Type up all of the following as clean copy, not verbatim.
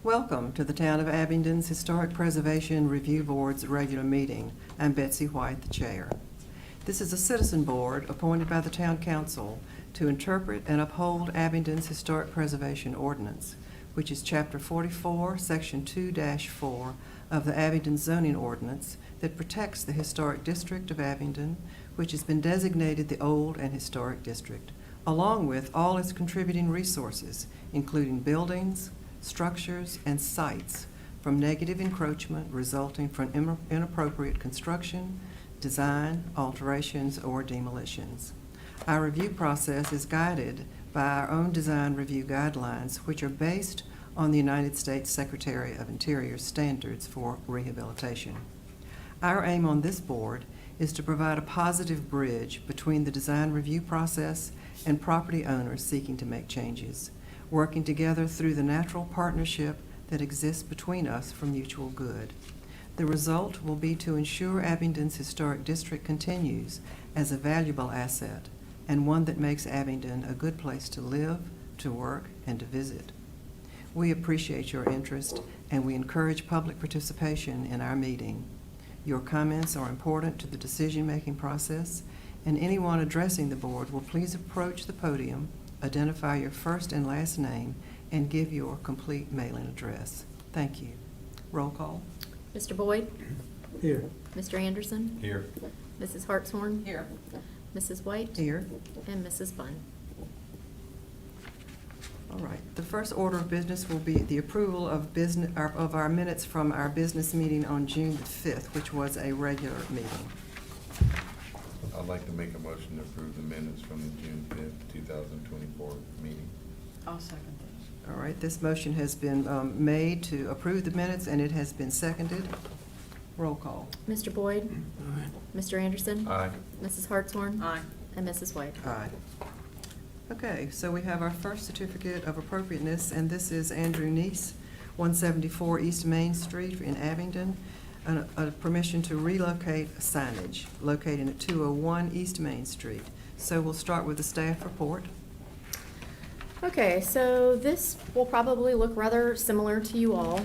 Welcome to the Town of Abingdon's Historic Preservation Review Board's regular meeting. I'm Betsy White, the chair. This is a citizen board appointed by the Town Council to interpret and uphold Abingdon's Historic Preservation Ordinance, which is Chapter 44, Section 2-4 of the Abingdon Zoning Ordinance that protects the Historic District of Abingdon, which has been designated the Old and Historic District, along with all its contributing resources, including buildings, structures, and sites from negative encroachment resulting from inappropriate construction, design, alterations, or demolitions. Our review process is guided by our own design review guidelines, which are based on the United States Secretary of Interior's standards for rehabilitation. Our aim on this board is to provide a positive bridge between the design review process and property owners seeking to make changes, working together through the natural partnership that exists between us for mutual good. The result will be to ensure Abingdon's historic district continues as a valuable asset and one that makes Abingdon a good place to live, to work, and to visit. We appreciate your interest and we encourage public participation in our meeting. Your comments are important to the decision-making process, and anyone addressing the board will please approach the podium, identify your first and last name, and give your complete mailing address. Thank you. Roll call. Mr. Boyd? Here. Mr. Anderson? Here. Mrs. Hartshorn? Here. Mrs. White? Here. And Mrs. Bunn. All right. The first order of business will be the approval of our minutes from our business meeting on June the 5th, which was a regular meeting. I'd like to make a motion to approve the minutes from the June 5th, 2024 meeting. I'll second that. All right. This motion has been made to approve the minutes, and it has been seconded. Roll call. Mr. Boyd? Aye. Mr. Anderson? Aye. Mrs. Hartshorn? Aye. And Mrs. White? Aye. Okay, so we have our first certificate of appropriateness, and this is Andrew Neese, 174 East Main Street in Abingdon, a permission to relocate signage located at 201 East Main Street. So we'll start with the staff report. Okay, so this will probably look rather similar to you all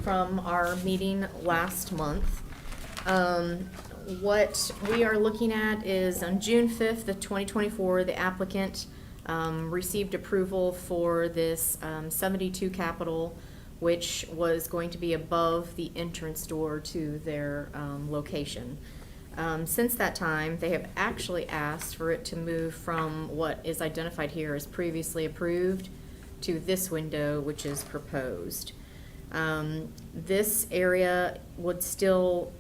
from our meeting last month. What we are looking at is on June 5th of 2024, the applicant received approval for this 72 Capitol, which was going to be above the entrance door to their location. Since that time, they have actually asked for it to move from what is identified here as previously approved to this window, which is proposed. This area would still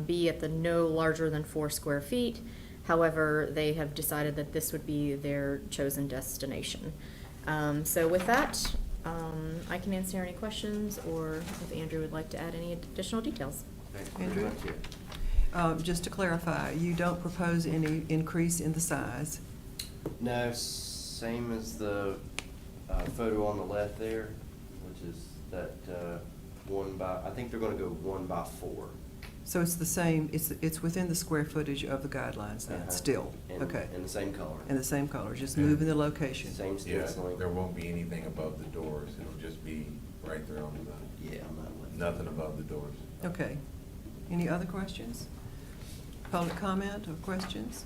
be at the no larger than 4 square feet. However, they have decided that this would be their chosen destination. So with that, I can answer any questions, or if Andrew would like to add any additional details. Andrew? Just to clarify, you don't propose any increase in the size? No, same as the photo on the left there, which is that I think they're gonna go 1 by 4. So it's the same, it's within the square footage of the guidelines then, still? And, Okay. And the same color. And the same color, just moving the location? Same Yeah, stenciling. there won't be anything above the doors. It'll just be right there on the, Yeah, I'm not with nothing above the doors. Okay. Any other questions? Public comment or questions?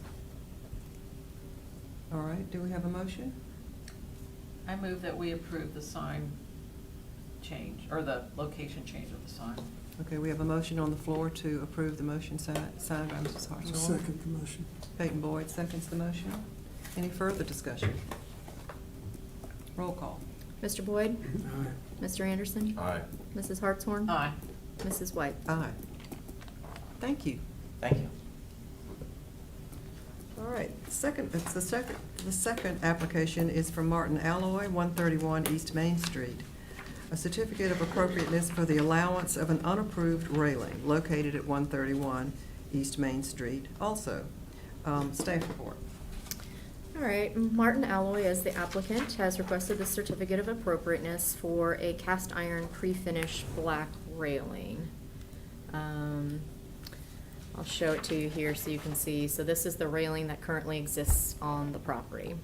All right, do we have a motion? I move that we approve the sign change, or the location change of the sign. Okay, we have a motion on the floor to approve the motion signed by Mrs. I'll Hartshorn. second the motion. Peyton Boyd seconds the motion. Any further discussion? Roll call. Mr. Boyd? Aye. Mr. Anderson? Aye. Mrs. Hartshorn? Aye. Mrs. White? Aye. Thank you. Thank you. All right, the second application is from Martin Alloy, 131 East Main Street. A certificate of appropriateness for the allowance of an unapproved railing located at 131 East Main Street also. Staff report. All right, Martin Alloy, as the applicant, has requested the certificate of appropriateness for a cast iron pre-finished black railing. I'll show it to you here so you can see. So this is the railing that currently exists on the property.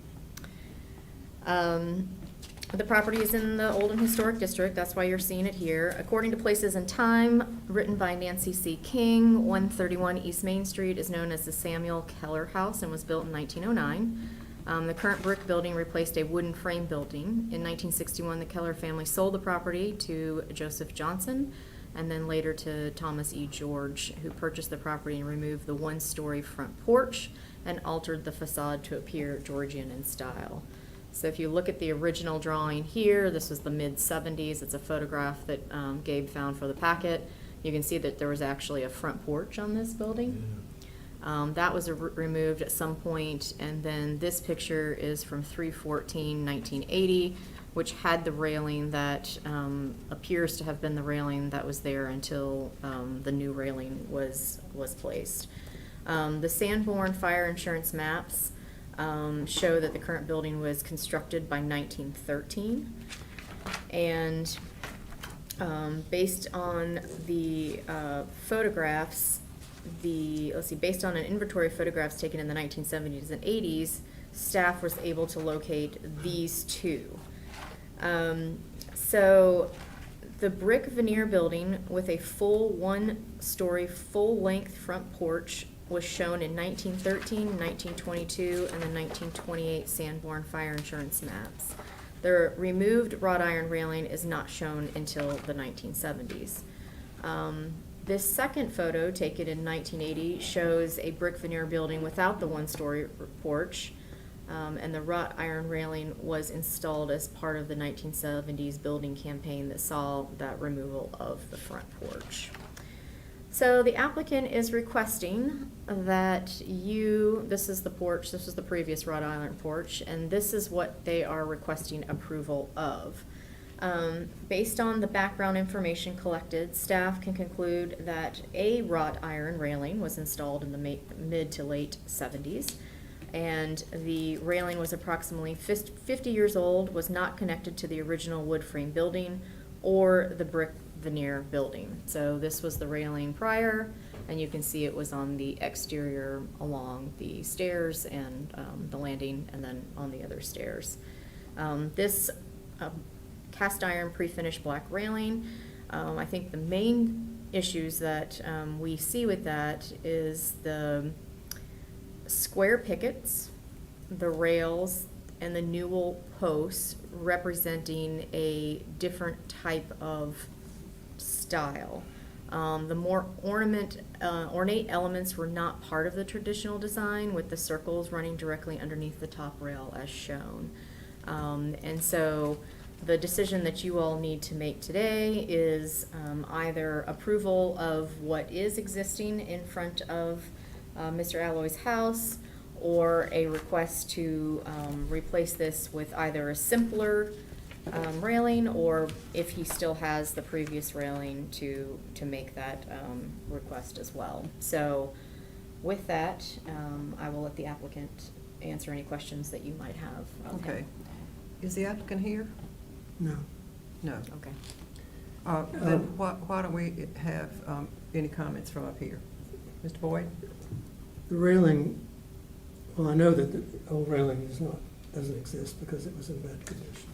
The property is in the Old and Historic District, that's why you're seeing it here. According to Places and Time, written by Nancy C. King, 131 East Main Street is known as the Samuel Keller House and was built in 1909. The current brick building replaced a wooden frame building. In 1961, the Keller family sold the property to Joseph Johnson, and then later to Thomas E. George, who purchased the property and removed the one-story front porch and altered the facade to appear Georgian in style. So if you look at the original drawing here, this was the mid-70s. It's a photograph that Gabe found for the packet. You can see that there was actually a front porch on this building. That was removed at some point, and then this picture is from 3/14/1980, which had the railing that appears to have been the railing that was there until the new railing was placed. The Sanborn fire insurance maps show that the current building was constructed by 1913. And based on the photographs, based on an inventory of photographs taken in the 1970s and 80s, staff was able to locate these two. So the brick veneer building with a full one-story, full-length front porch was shown in 1913, 1922, and the 1928 Sanborn fire insurance maps. The removed wrought iron railing is not shown until the 1970s. This second photo, taken in 1980, shows a brick veneer building without the one-story porch, and the wrought iron railing was installed as part of the 1970s building campaign that saw that removal of the front porch. So the applicant is requesting that this is the porch, this is the previous wrought iron porch, and this is what they are requesting approval of. Based on the background information collected, staff can conclude that a wrought iron railing was installed in the mid to late 70s, and the railing was approximately 50 years old, was not connected to the original wood frame building or the brick veneer building. So this was the railing prior, and you can see it was on the exterior along the stairs and the landing, and then on the other stairs. This cast iron pre-finished black railing, I think the main issues that we see with that is the square pickets, the rails, and the newel posts representing a different type of style. The more ornate elements were not part of the traditional design, with the circles running directly underneath the top rail as shown. And so the decision that you all need to make today is either approval of what is existing in front of Mr. Alloy's house, or a request to replace this with either a simpler railing, or if he still has the previous railing, to make that request as well. So with that, I will let the applicant answer any questions that you might have of him. Okay. Is the applicant here? No. No. Okay. Then why don't we have any comments from up here? Mr. Boyd? The railing, well, I know that the old railing doesn't exist because it was in bad condition.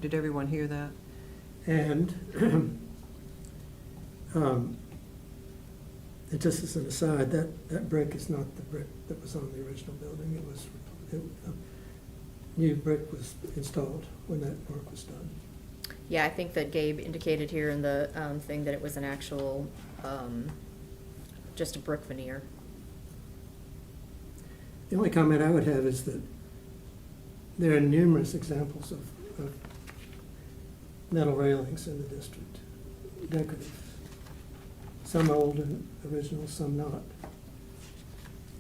Did everyone hear that? And and just as an aside, that brick is not the brick that was on the original building. New brick was installed when that work was done. Yeah, I think that Gabe indicated here in the thing that it was an actual, just a brick veneer. The only comment I would have is that there are numerous examples of metal railings in the district, decorative. Some old and original, some not.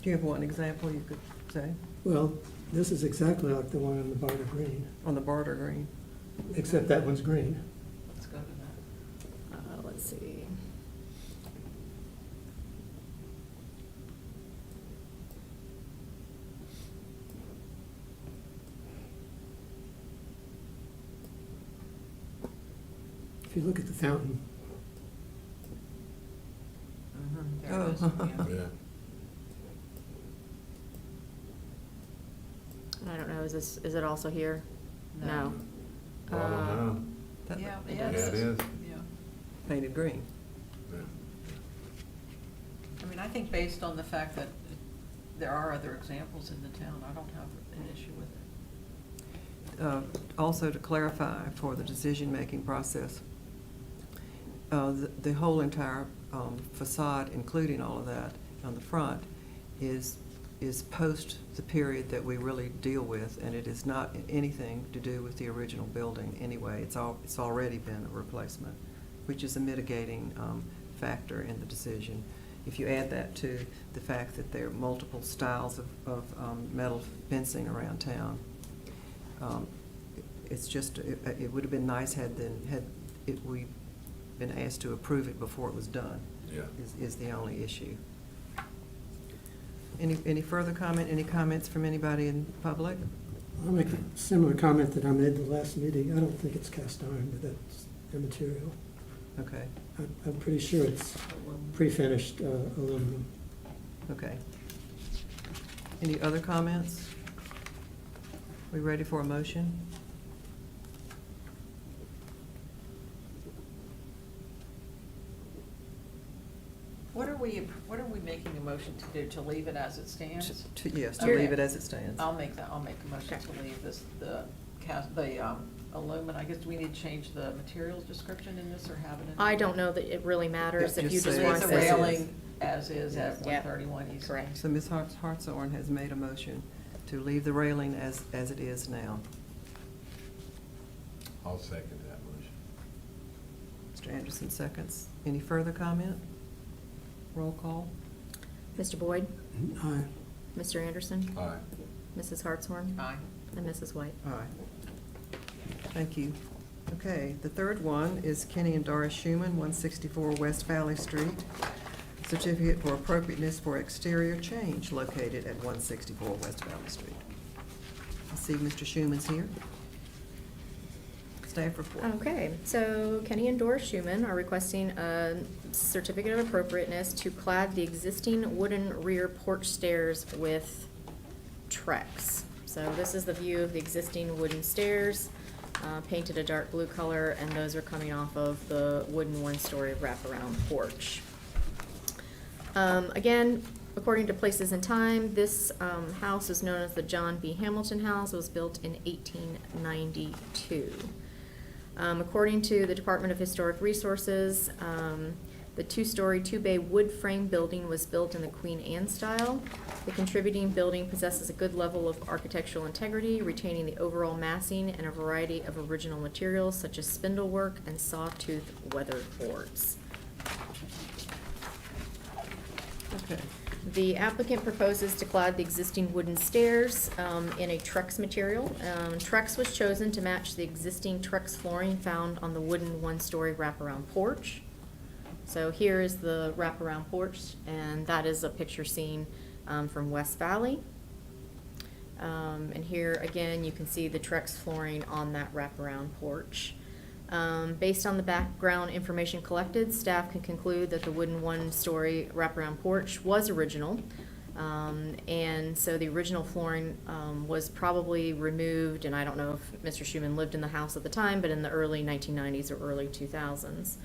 Do you have one example you could say Well, this is exactly like the one on the Barter Green, on the Barter Green? except that one's green. Let's go to that. Let's see. If you look at the fountain, There it is, Oh. yeah. Yeah. I don't know, is it also here? No. Well, I don't know. That- Yeah, it yeah, Yeah, it is. Yeah. Painted green. Yeah. I mean, I think based on the fact that there are other examples in the town, I don't have an issue with it. Also, to clarify for the decision-making process, the whole entire facade, including all of that on the front, is post the period that we really deal with, and it is not anything to do with the original building anyway. It's already been a replacement, which is a mitigating factor in the decision. If you add that to the fact that there are multiple styles of metal fencing around town, it's just, it would have been nice had we been asked to approve it before it was done. Yeah. Is the only issue. Any further comment? Any comments from anybody in public? I'll make a similar comment that I made the last meeting. I don't think it's cast iron, but that's immaterial. Okay, I'm pretty sure it's pre-finished aluminum. okay. Any other comments? We ready for a motion? What are we making a motion to do, to leave it as it stands? Yes, to Okay. leave it as it stands. I'll make a motion to leave this, the aluminum, I guess, do we need to change the materials description in this or have it in? I don't know that it really matters Yeah, if you just just say want It's to a as say. is. railing as is at Yeah. 131 East. Correct. So Ms. Hartshorn has made a motion to leave the railing as it is now. I'll second that motion. Mr. Anderson seconds. Any further comment? Roll call. Mr. Boyd? Aye. Mr. Anderson? Aye. Mrs. Hartshorn? Aye. And Mrs. White? Aye. Thank you. Okay, the third one is Kenny and Doris Schuman, 164 West Valley Street. Certificate for appropriateness for exterior change located at 164 West Valley Street. I see Mr. Schuman's here. Staff report. Okay, so Kenny and Doris Schuman are requesting a certificate of appropriateness to clad the existing wooden rear porch stairs with Trex. So this is the view of the existing wooden stairs, painted a dark blue color, and those are coming off of the wooden one-story wraparound porch. Again, according to Places and Time, this house is known as the John B. Hamilton House. It was built in 1892. According to the Department of Historic Resources, the two-story, two-bay wood frame building was built in the Queen Anne style. The contributing building possesses a good level of architectural integrity, retaining the overall massing and a variety of original materials such as spindle work and sawtooth weathered boards. Okay. The applicant proposes to clad the existing wooden stairs in a Trex material. Trex was chosen to match the existing Trex flooring found on the wooden one-story wraparound porch. So here is the wraparound porch, and that is a picture seen from West Valley. And here, again, you can see the Trex flooring on that wraparound porch. Based on the background information collected, staff can conclude that the wooden one-story wraparound porch was original. And so the original flooring was probably removed, and I don't know if Mr. Schuman lived in the house at the time, but in the early 1990s or early 2000s.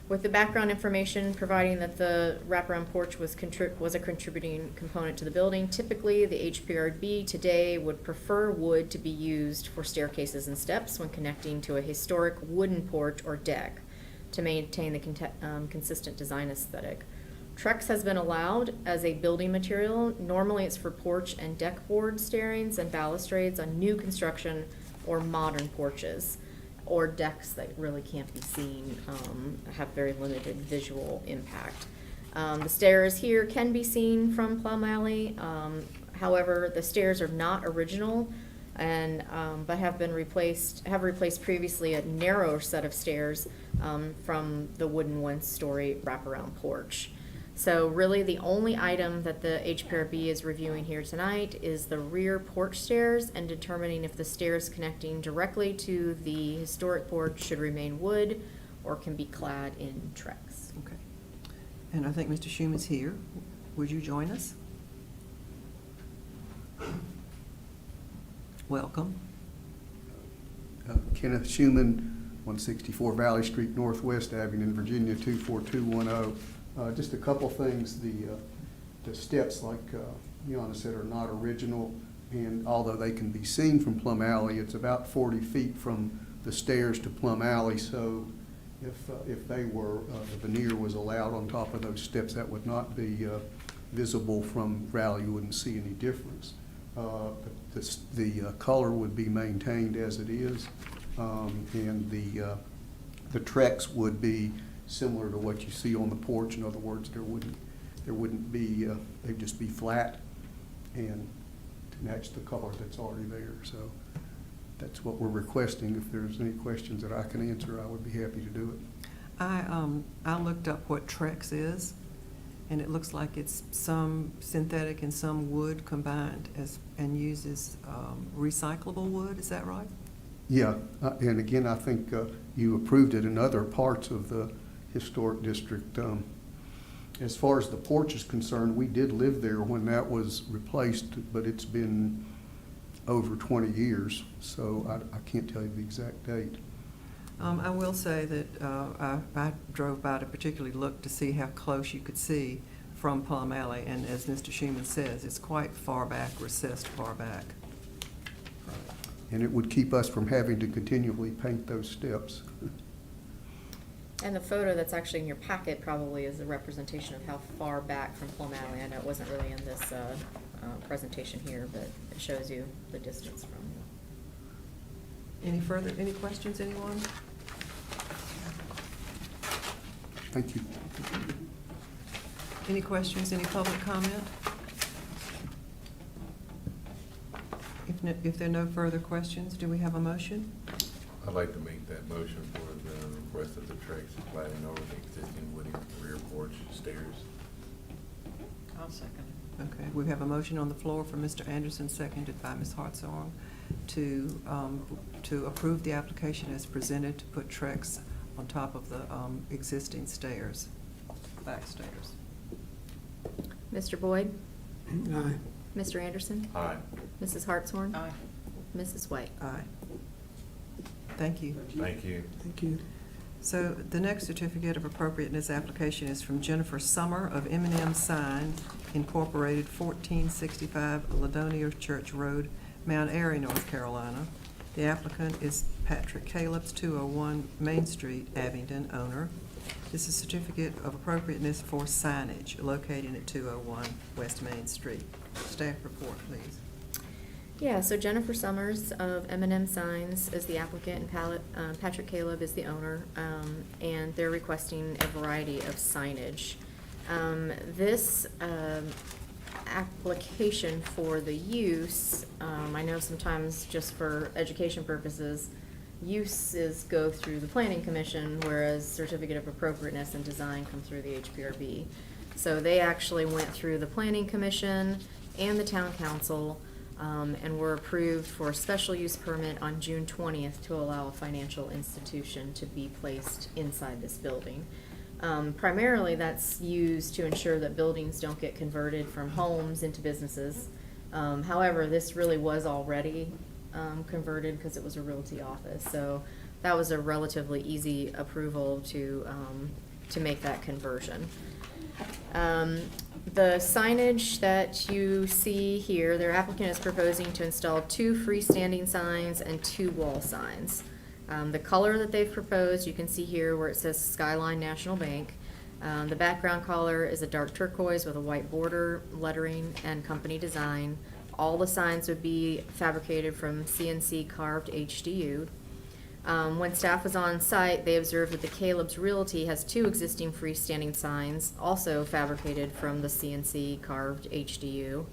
With the background information providing that the wraparound porch was a contributing component to the building, typically the HPRB today would prefer wood to be used for staircases and steps when connecting to a historic wooden porch or deck to maintain the consistent design aesthetic. Trex has been allowed as a building material. Normally it's for porch and deck board stairings and balustrades on new construction or modern porches, or decks that really can't be seen, have very limited visual impact. The stairs here can be seen from Plum Alley. However, the stairs are not original, and but have replaced previously a narrower set of stairs from the wooden one-story wraparound porch. So really, the only item that the HPRB is reviewing here tonight is the rear porch stairs and determining if the stairs connecting directly to the historic porch should remain wood or can be clad in Trex. Okay. And I think Mr. Schuman's here. Would you join us? Welcome. Kenneth Schuman, 164 Valley Street, Northwest Abingdon, Virginia, 24210. Just a couple things. The steps, like Yana said, are not original, and although they can be seen from Plum Alley, it's about 40 feet from the stairs to Plum Alley, so if they were, the veneer was allowed on top of those steps, that would not be visible from Raleigh. You wouldn't see any difference. But the color would be maintained as it is, and the Trex would be similar to what you see on the porch. In other words, there wouldn't be, they'd just be flat and to match the color that's already there. So that's what we're requesting. If there's any questions that I can answer, I would be happy to do it. I looked up what Trex is, and it looks like it's some synthetic and some wood combined and uses recyclable wood. Is that right? Yeah, and again, I think you approved it in other parts of the historic district. As far as the porch is concerned, we did live there when that was replaced, but it's been over 20 years, so I can't tell you the exact date. I will say that I drove by to particularly look to see how close you could see from Plum Alley, and as Mr. Schuman says, it's quite far back, recessed far back. And it would keep us from having to continually paint those steps. And the photo that's actually in your packet probably is a representation of how far back from Plum Alley. I know it wasn't really in this presentation here, but it shows you the distance from. Any questions, anyone? Thank you. Any questions, any public comment? If there are no further questions, do we have a motion? I'd like to make that motion for the request of the Trex sliding over the existing wooden rear porch stairs. I'll second it. Okay, we have a motion on the floor from Mr. Anderson, seconded by Ms. Hartshorn, to approve the application as presented to put Trex on top of the existing stairs, back stairs. Mr. Boyd? Aye. Mr. Anderson? Aye. Mrs. Hartshorn? Aye. Mrs. White? Aye. Thank you. Thank you. Thank you. So the next certificate of appropriateness application is from Jennifer Summer of M&M Sign Incorporated, 1465 Ladonia Church Road, Mount Airy, North Carolina. The applicant is Patrick Caleb's, 201 Main Street, Abingdon, owner. This is certificate of appropriateness for signage located at 201 West Main Street. Staff report, please. Yeah, so Jennifer Summers of M&M Signs is the applicant, and Patrick Caleb is the owner, and they're requesting a variety of signage. This application for the use, I know sometimes just for education purposes, uses go through the Planning Commission, whereas certificate of appropriateness and design come through the HPRB. So they actually went through the Planning Commission and the Town Council, and were approved for a special use permit on June 20th to allow a financial institution to be placed inside this building. Primarily, that's used to ensure that buildings don't get converted from homes into businesses. However, this really was already converted because it was a realty office, so that was a relatively easy approval to make that conversion. The signage that you see here, their applicant is proposing to install 2 freestanding signs and 2 wall signs. The color that they've proposed, you can see here where it says Skyline National Bank. The background color is a dark turquoise with a white border, lettering, and company design. All the signs would be fabricated from CNC carved HDU. When staff was on site, they observed that the Caleb's Realty has 2 existing freestanding signs, also fabricated from the CNC carved HDU.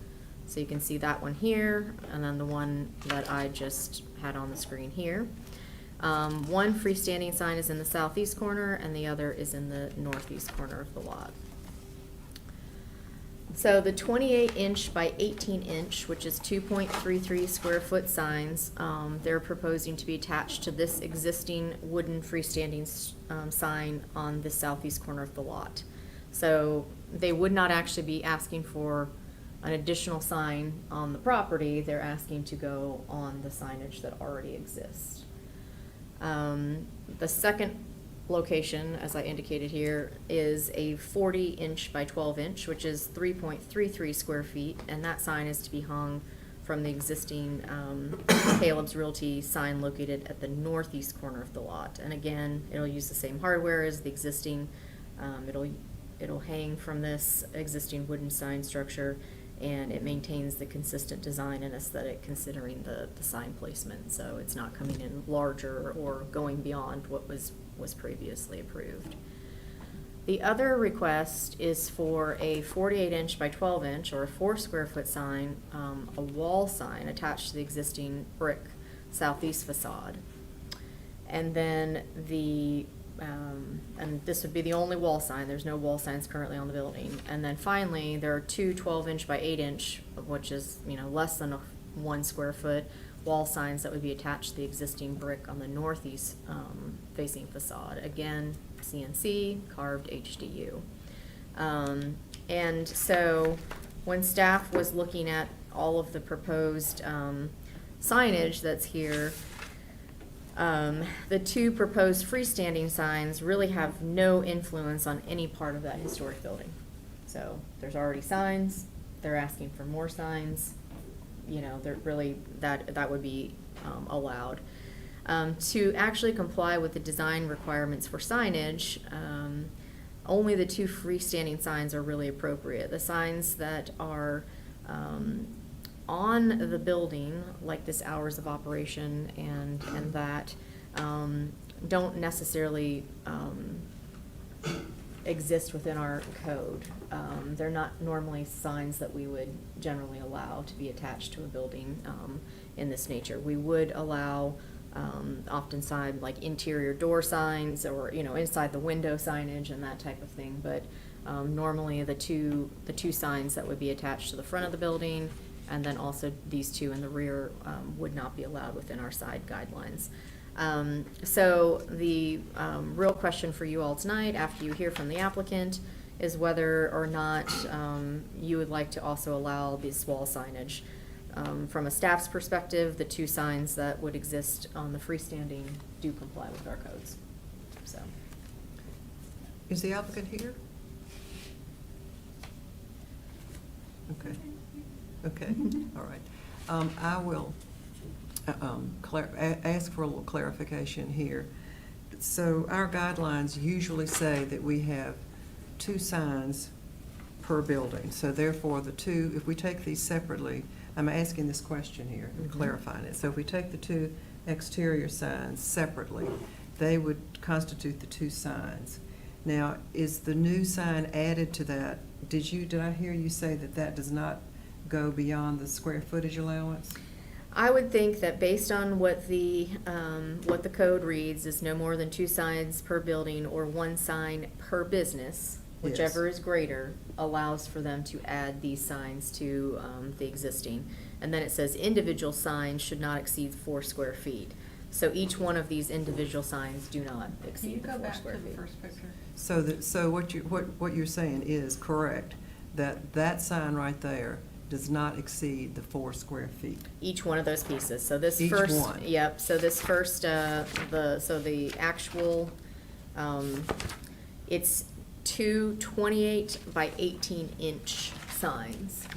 So you can see that one here, and then the one that I just had on the screen here. One freestanding sign is in the southeast corner, and the other is in the northeast corner of the lot. So the 28-inch by 18-inch, which is 2.33 square foot signs, they're proposing to be attached to this existing wooden freestanding sign on the southeast corner of the lot. So they would not actually be asking for an additional sign on the property, they're asking to go on the signage that already exists. The second location, as I indicated here, is a 40-inch by 12-inch, which is 3.33 square feet, and that sign is to be hung from the existing Caleb's Realty sign located at the northeast corner of the lot. And again, it'll use the same hardware as the existing. It'll hang from this existing wooden sign structure, and it maintains the consistent design and aesthetic considering the sign placement. So it's not coming in larger or going beyond what was previously approved. The other request is for a 48-inch by 12-inch or a 4 square foot sign, a wall sign attached to the existing brick southeast facade. And then and this would be the only wall sign. There's no wall signs currently on the building. And then finally, there are two 12-inch by 8-inch, which is, less than 1 square foot wall signs that would be attached to the existing brick on the northeast facing facade. Again, CNC, carved HDU. And so when staff was looking at all of the proposed signage that's here, the two proposed freestanding signs really have no influence on any part of that historic building. So there's already signs, they're asking for more signs, they're really, that would be allowed. To actually comply with the design requirements for signage, only the two freestanding signs are really appropriate. The signs that are on the building, like this hours of operation and that, don't necessarily exist within our code. They're not normally signs that we would generally allow to be attached to a building in this nature. We would allow often sign like interior door signs or inside the window signage and that type of thing, but normally the two signs that would be attached to the front of the building and then also these two in the rear would not be allowed within our side guidelines. So the real question for you all tonight, after you hear from the applicant, is whether or not you would like to also allow this wall signage. From a staff's perspective, the two signs that would exist on the freestanding do comply with our codes. So, Is the applicant here? Okay. Okay, all right. I will ask for a little clarification here. So our guidelines usually say that we have 2 signs per building. So therefore, if we take these separately, I'm asking this question here and clarifying it. So if we take the 2 exterior signs separately, they would constitute the 2 signs. Now, is the new sign added to that? Did I hear you say that does not go beyond the square footage allowance? I would think that based on what the code reads is no more than 2 signs per building or 1 sign per business, whichever is greater, allows for them to add these signs to the existing. And then it says individual signs should not exceed 4 square feet. So each one of these individual signs do not Can you exceed the go 4 back to square the feet. first picture? So what you're saying is correct, that sign right there does not exceed the 4 square feet. Each one of those pieces. So this Each first, one. yep. So this first, the actual, it's 2 28 by 18-inch signs.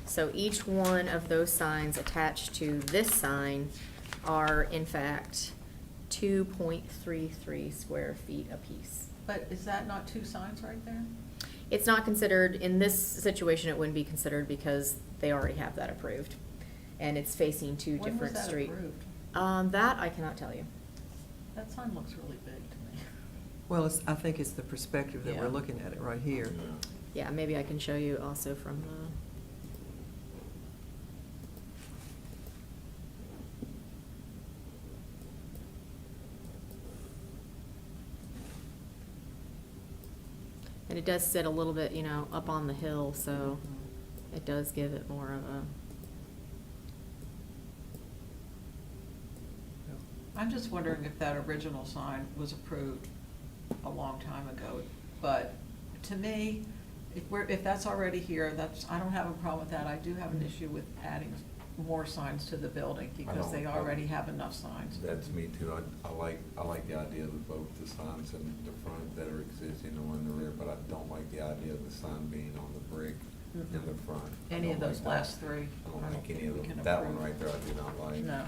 So each one of those signs attached to this sign are in fact 2.33 square feet apiece. But is that not 2 signs right there? It's not considered, in this situation, it wouldn't be considered because they already have that approved. And it's facing 2 different street. When was that approved? That I cannot tell you. That sign looks really big to me. Well, I think it's the perspective that we're Yeah. looking at it right here. Yeah, maybe I can show you also from the. And it does sit a little bit, up on the hill, so it does give it more of a. I'm just wondering if that original sign was approved a long time ago. But to me, if that's already here, I don't have a problem with that. I do have an issue with adding more signs to the building because they already have enough signs. That's me too. I like the idea of both the signs in the front that are existing and one in the rear, but I don't like the idea of the sign being on the brick in the front. I Any of don't those like that. last three. I don't like think any of we can them. That one approve. right there I do not like. No.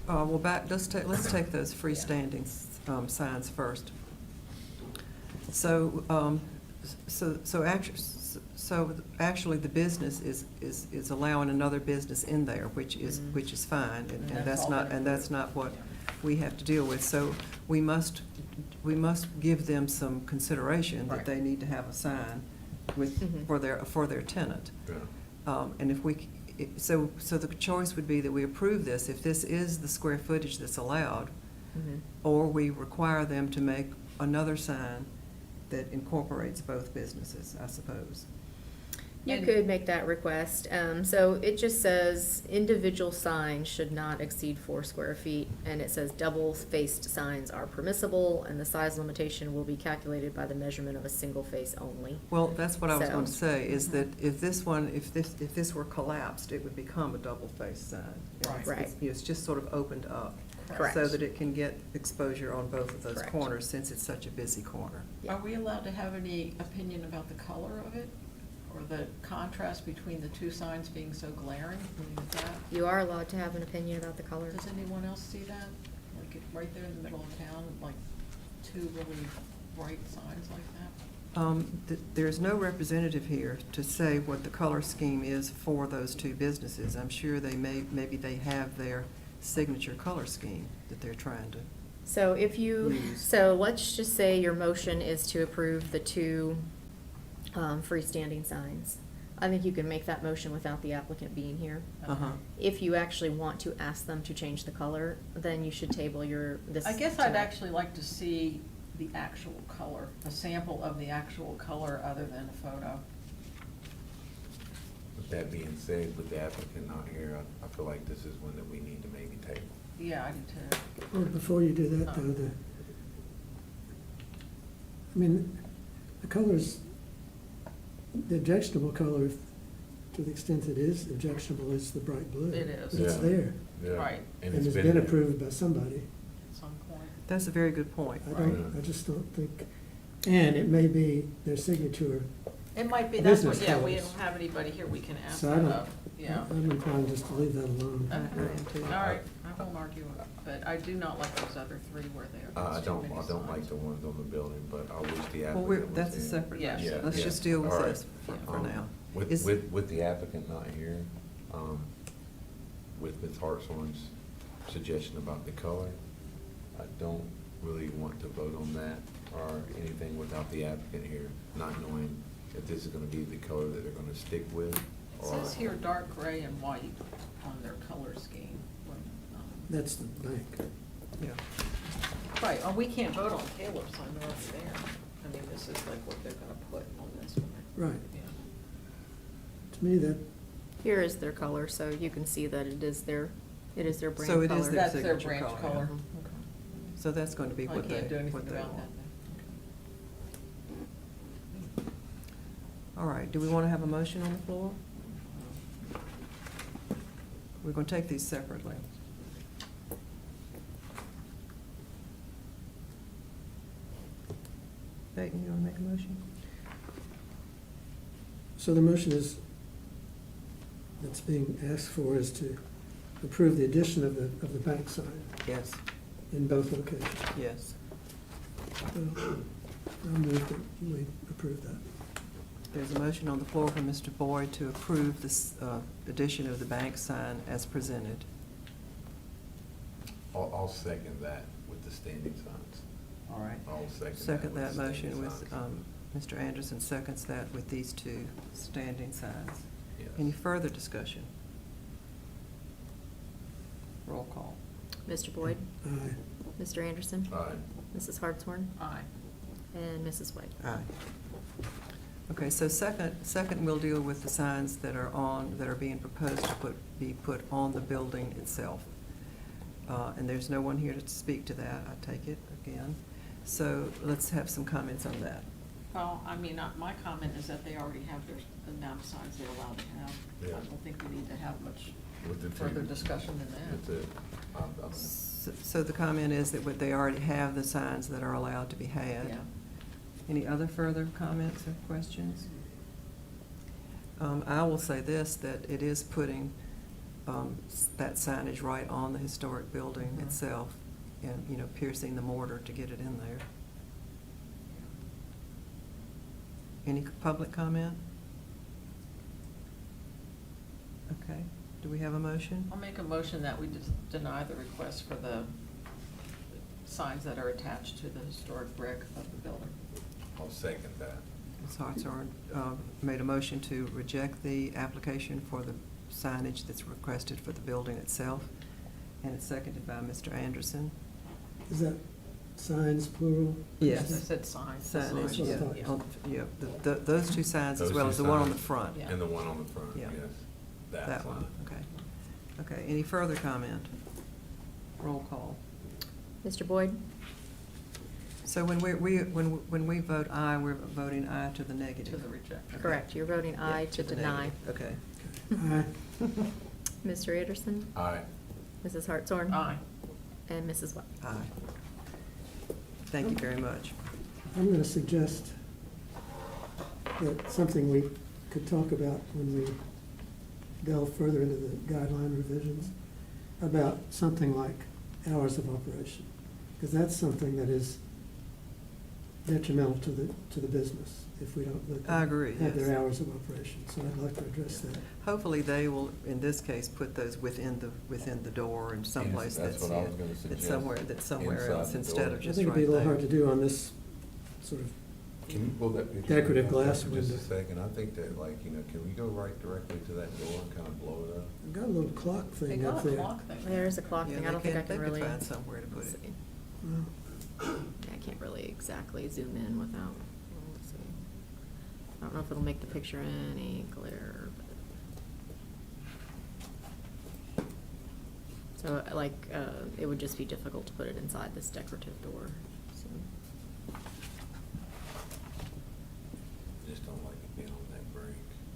Well, let's take those freestanding signs first. So, actually, the business is allowing another business in there, which is fine, and And that's all not, been and that's approved. not what we have to deal with. So we must give them some consideration that Right. they need to have a sign Mhm. for their tenant. Yeah. And if we, so the choice would be that we approve this, if this is the square footage that's allowed, Mhm. or we require them to make another sign that incorporates both businesses, I suppose. You And- could make that request. So it just says individual signs should not exceed 4 square feet. And it says double-faced signs are permissible and the size limitation will be calculated by the measurement of a single face only. Well, that's what I was So- going to say, is that Mhm. if this were collapsed, it would become a double-faced sign. Right. Right. It's just sort of opened up. Correct. So that it can get exposure on both of those Correct. corners, since it's such a busy corner. Yeah. Are we allowed to have any opinion about the color of it? Or the contrast between the two signs being so glaring? I mean, is that, You are allowed to have an opinion about the color. does anyone else see that? Like, right there in the middle of town, like, two really bright signs like that? There's no representative here to say what the color scheme is for those two businesses. I'm sure maybe they have their signature color scheme that they're trying to. So if you, Use. so let's just say your motion is to approve the 2 freestanding signs. I think you can make that motion without the applicant being here. Uh-huh. If you actually want to ask them to change the color, then you should table this. I guess I'd tonight. actually like to see the actual color, a sample of the actual color other than a photo. With that being said, with the applicant not here, I feel like this is one that we need to maybe table. Yeah, I do too. Well, before you do that, though, the colors, the objectionable color, to the extent it is objectionable, is the bright blue. It is. But it's Yeah. there, Yeah. Right. and it's been there. approved by somebody. At some point. That's a very good point. I just don't think, and it may be their signature. It might be, that's what, Business yeah, we colors. don't have anybody here, we can ask So I that don't, up, yeah. I'm inclined just to leave that alone. I am too. All right, I won't argue it, but I do not like those other 3 where they are. I too many don't like signs. the ones on the building, but I wish the Well, applicant was that's a here. separate Yeah. issue. Yeah, Let's yeah. just deal with All right. this for now. Is- With the applicant not here, with Ms. Hartshorn's suggestion about the color, I don't really want to vote on that or anything without the applicant here, not knowing if this is gonna be the color that they're gonna stick with, It or. says here dark gray and white on their color scheme. when, That's the bank. Yeah. Right, oh, we can't vote on Caleb's, I'm already there. I mean, this is like what they're gonna put on this one. Right. Yeah. To me, that, Here is their color, so you can see that it is their brand color. So it is their That's their signature branch color, color. yeah. So that's going to be I what they, can't do anything what they about want. that. All right, do we want to have a motion on the floor? We're going to take these separately. Peyton, you want to make a motion? so the motion that's being asked for is to approve the addition of the bank sign Yes, in both locations. yes. Well, I'll move that we approve that. There's a motion on the floor from Mr. Boyd to approve this addition of the bank sign as presented. I'll second that with the standing signs. All right. I'll second that. Second with that the motion standing with, signs. Mr. Anderson seconds that with these 2 standing signs. Yes. Any further discussion? Roll call. Mr. Boyd, Aye. Mr. Anderson, Aye. Mrs. Hartshorn, Aye. and Mrs. White. Aye. Okay, so second we'll deal with the signs that are being proposed to be put on the building itself. And there's no one here to speak to that, I take it, again. So let's have some comments on that. Well, I mean, my comment is that they already have the amount of signs they're allowed to have. Yeah. I don't think we need to have much With the further two- discussion than With that. the, So the comment is that they already have the signs that are allowed to be had. Yeah. Any other further comments or questions? I will say this, that it is putting that signage right on the historic building Mhm. itself and, you know, piercing the mortar to get it in there. Any public comment? Okay, do we have a motion? I'll make a motion that we deny the request for the signs that are attached to the historic brick of the building. I'll second that. Ms. Hartshorn made a motion to reject the application for the signage that's requested for the building itself, and it's seconded by Mr. Anderson. Is that signs plural? Yes. I said signs. Signage, Signs, yeah, yeah. those two signs as Those well two as the one on the signs front. Yeah. And the one on the front, Yeah. yes. That one, sign. okay. Okay, any further comment? Roll call. Mr. Boyd? So when we vote aye, we're voting aye to the negative. To the reject. Okay. Correct, you're voting Yeah, aye to the deny. negative. Aye. Mr. Anderson? Aye. Mrs. Hartshorn? Aye. And Mrs. White? Aye. Thank you very much. I'm gonna suggest that something we could talk about when we delve further into the guideline revisions, about something like hours of operation. Because that's something that is detrimental to the business if we don't let them I agree, have yes. their hours of operation. So I'd like to address that. Hopefully, they will, in this case, put those within the door and someplace Yes, that's that's, what I was gonna suggest. that's somewhere Inside else the instead door. of I just think right it'd be a little hard there. to do on this sort of, Can you pull that picture? Decorative back up glass for just a window. second? I think that, like, you know, can we go right directly to that door and kind of blow it up? I've got a little clock They thing got up a there. clock thing. There's a clock Yeah, thing, they I don't think I they can really. could find somewhere to put let's it. see. Well, Yeah, I can't really exactly zoom in without, let's see. I don't know if it'll make the picture any clearer. So like, it would just be difficult to put it inside this decorative door, so. Just don't like it being on that break.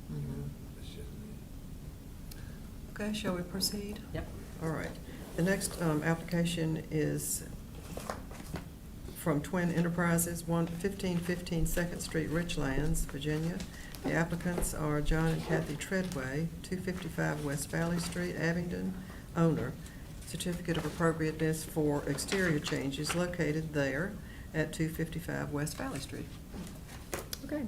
You know, Mhm. It's just me. Okay, shall we proceed? Yep. All right. The next application is from Twin Enterprises, 1515 Second Street, Richlands, Virginia. The applicants are John and Kathy Treadway, 255 West Valley Street, Abingdon, owner. Certificate of appropriateness for exterior changes located there at 255 West Valley Street. Okay,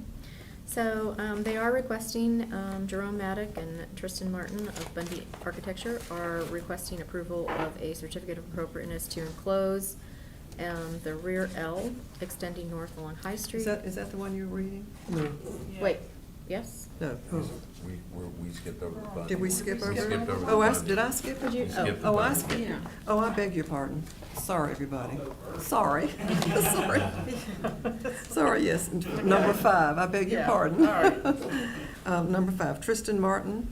so they are requesting, Jerome Maddock and Tristan Martin of Bundy Architecture are requesting approval of a certificate of appropriateness to enclose the rear L extending north along High Street. Is that the one you're reading? no. Wait, yes? No. Oh. We skipped over the Bundy. Did we skip over? We skipped over the Oh, Bundy. did I skip it? Did you? You skipped the Oh, I Bundy. skipped it. Yeah. Oh, I beg your pardon. Sorry, everybody. Sorry. Sorry. Sorry, yes. Number 5, I beg your Yeah, pardon. all right. Number 5, Tristan Martin.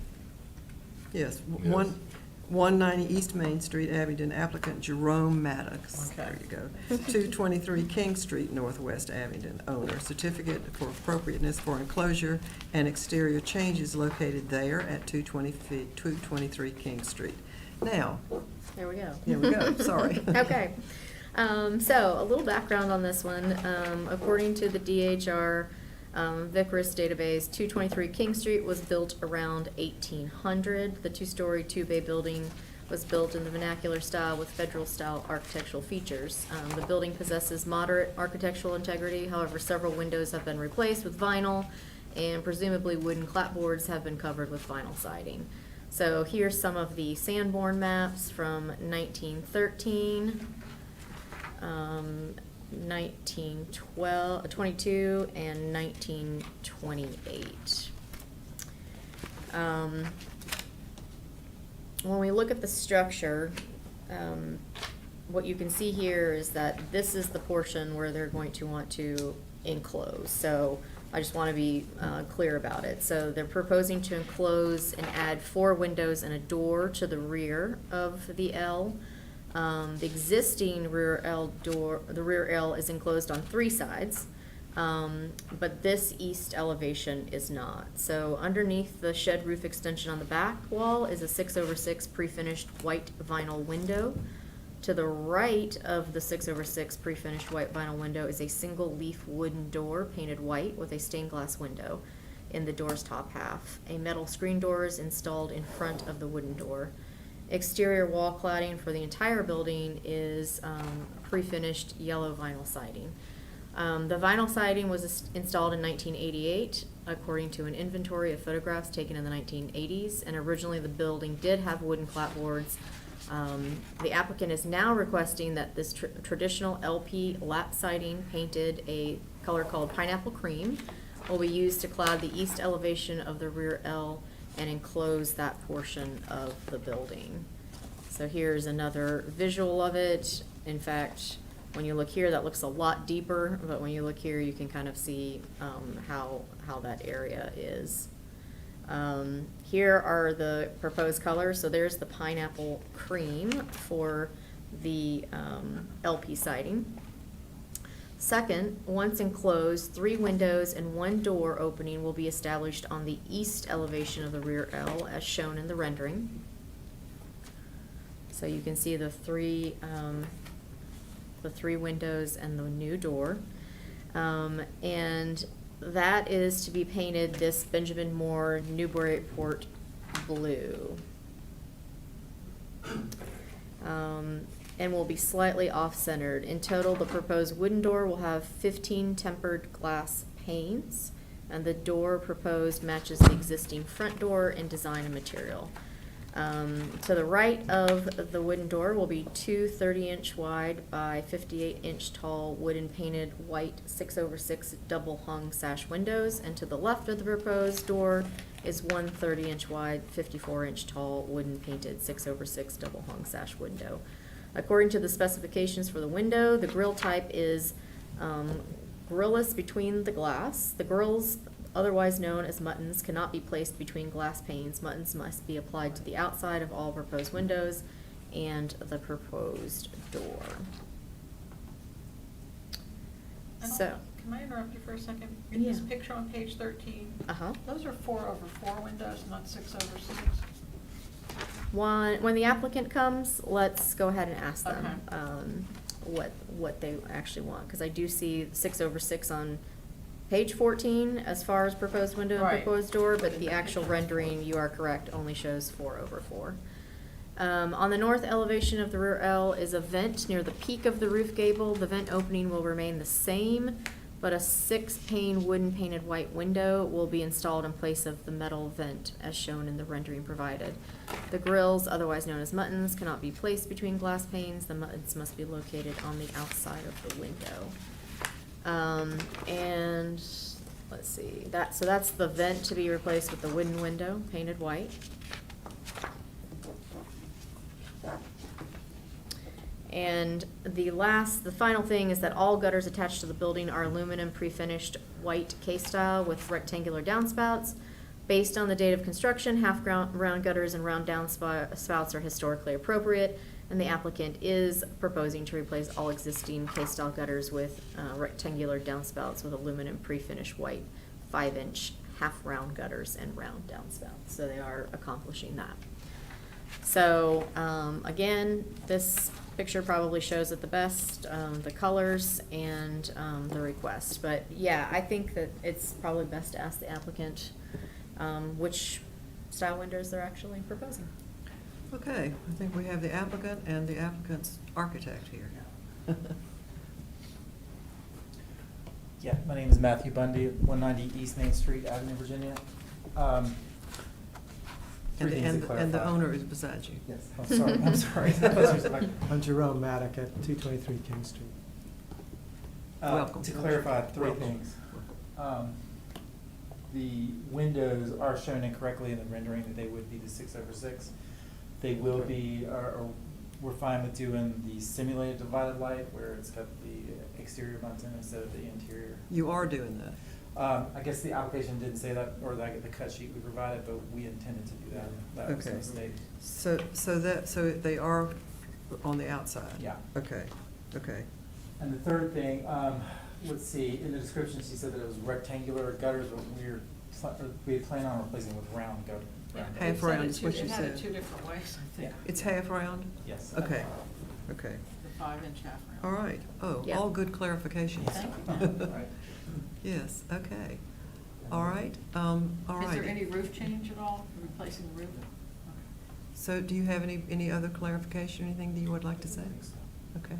Yes, Yes. 190 East Main Street, Abingdon, applicant Jerome Maddox. Okay. There you go. 223 King Street, Northwest Abingdon, owner. Certificate for appropriateness for enclosure and exterior changes located there at 223 King Street. Now, There we go. here we go, sorry. Okay, so a little background on this one. According to the DHR Vicarist database, 223 King Street was built around 1800. The two-story, two-bay building was built in the vernacular style with federal-style architectural features. The building possesses moderate architectural integrity, however, several windows have been replaced with vinyl, and presumably wooden clapboards have been covered with vinyl siding. So here's some of the Sanborn maps from 1913, 1922, and 1928. When we look at the structure, what you can see here is that this is the portion where they're going to want to enclose. So I just want to be clear about it. So they're proposing to enclose and add 4 windows and a door to the rear of the L. The existing rear L door, the rear L is enclosed on 3 sides, But this east elevation is not. So underneath the shed roof extension on the back wall is a 6/6 pre-finished white vinyl window. To the right of the 6/6 pre-finished white vinyl window is a single leaf wooden door painted white with a stained glass window in the door's top half. A metal screen door is installed in front of the wooden door. Exterior wall cladding for the entire building is pre-finished yellow vinyl siding. The vinyl siding was installed in 1988, according to an inventory of photographs taken in the 1980s, and originally the building did have wooden clapboards. The applicant is now requesting that this traditional LP lap siding, painted a color called pineapple cream, will be used to cloud the east elevation of the rear L and enclose that portion of the building. So here's another visual of it. In fact, when you look here, that looks a lot deeper, but when you look here, you can kind of see how that area is. Here are the proposed colors. So there's the pineapple cream for the LP siding. Second, once enclosed, 3 windows and 1 door opening will be established on the east elevation of the rear L as shown in the rendering. So you can see the three windows and the new door. And that is to be painted this Benjamin Moore Newburyport blue. And will be slightly off-centered. In total, the proposed wooden door will have 15 tempered glass panes, and the door proposed matches the existing front door in design and material. To the right of the wooden door will be 2 30-inch wide by 58-inch tall wooden painted white 6/6 double hung sash windows, and to the left of the proposed door is 1 30-inch wide 54-inch tall wooden painted 6/6 double hung sash window. According to the specifications for the window, the grill type is grillless between the glass. The grills, otherwise known as muttons, cannot be placed between glass panes. Muttons must be applied to the outside of all proposed windows and the proposed door. So. Can I interrupt you for a second? In this Yeah. picture on page 13, Uh-huh. those are 4/4 windows, not 6/6. When the applicant comes, let's go ahead and ask them Okay. what they actually want, because I do see 6/6 on page 14 as far as proposed window and Right. proposed door, but the actual rendering, you are correct, only shows 4/4. On the north elevation of the rear L is a vent near the peak of the roof gable. The vent opening will remain the same, but a 6-pane wooden painted white window will be installed in place of the metal vent as shown in the rendering provided. The grills, otherwise known as muttons, cannot be placed between glass panes. The muttons must be located on the outside of the window. And let's see, so that's the vent to be replaced with the wooden window painted white. And the final thing is that all gutters attached to the building are aluminum pre-finished white K-style with rectangular downspouts. Based on the date of construction, half-round gutters and round downspouts are historically appropriate, and the applicant is proposing to replace all existing K-style gutters with rectangular downspouts with aluminum pre-finished white 5-inch half-round gutters and round downspouts. So they are accomplishing that. So, again, this picture probably shows it the best, the colors and the request. But yeah, I think that it's probably best to ask the applicant which style windows they're actually proposing. Okay, I think we have the applicant and the applicant's architect here. Yeah, my name is Matthew Bundy, 190 East Main Street, Avenue, Virginia. Three things to clarify. And the owner is beside you. Yes, I'm sorry. I'm Jerome Maddock at 223 King Street. Welcome. To clarify three Welcome. things. The windows are shown incorrectly in the rendering that they would be the 6/6. They will be, or we're fine with doing the simulated divided light where it's got the exterior button instead of the interior. You are doing that. I guess the application didn't say that, or the cut sheet we provided, but we intended to do that. That was a Okay. mistake. So they are on the outside? Yeah. Okay, okay. And the third thing, let's see, in the description, she said that it was rectangular gutters, but we plan on replacing with round gutter. round Half gutters. round is what you It had it said. two different ways, I think. Yeah. It's half round? Yes. Okay, okay. The 5-inch half round. All right. Oh, Yeah. all good clarifications. Thank you. Right. Yes, okay. All right, all right. Is there any roof change at all, replacing the roof? Okay. So do you have any other clarification, anything that you would like to say? Okay,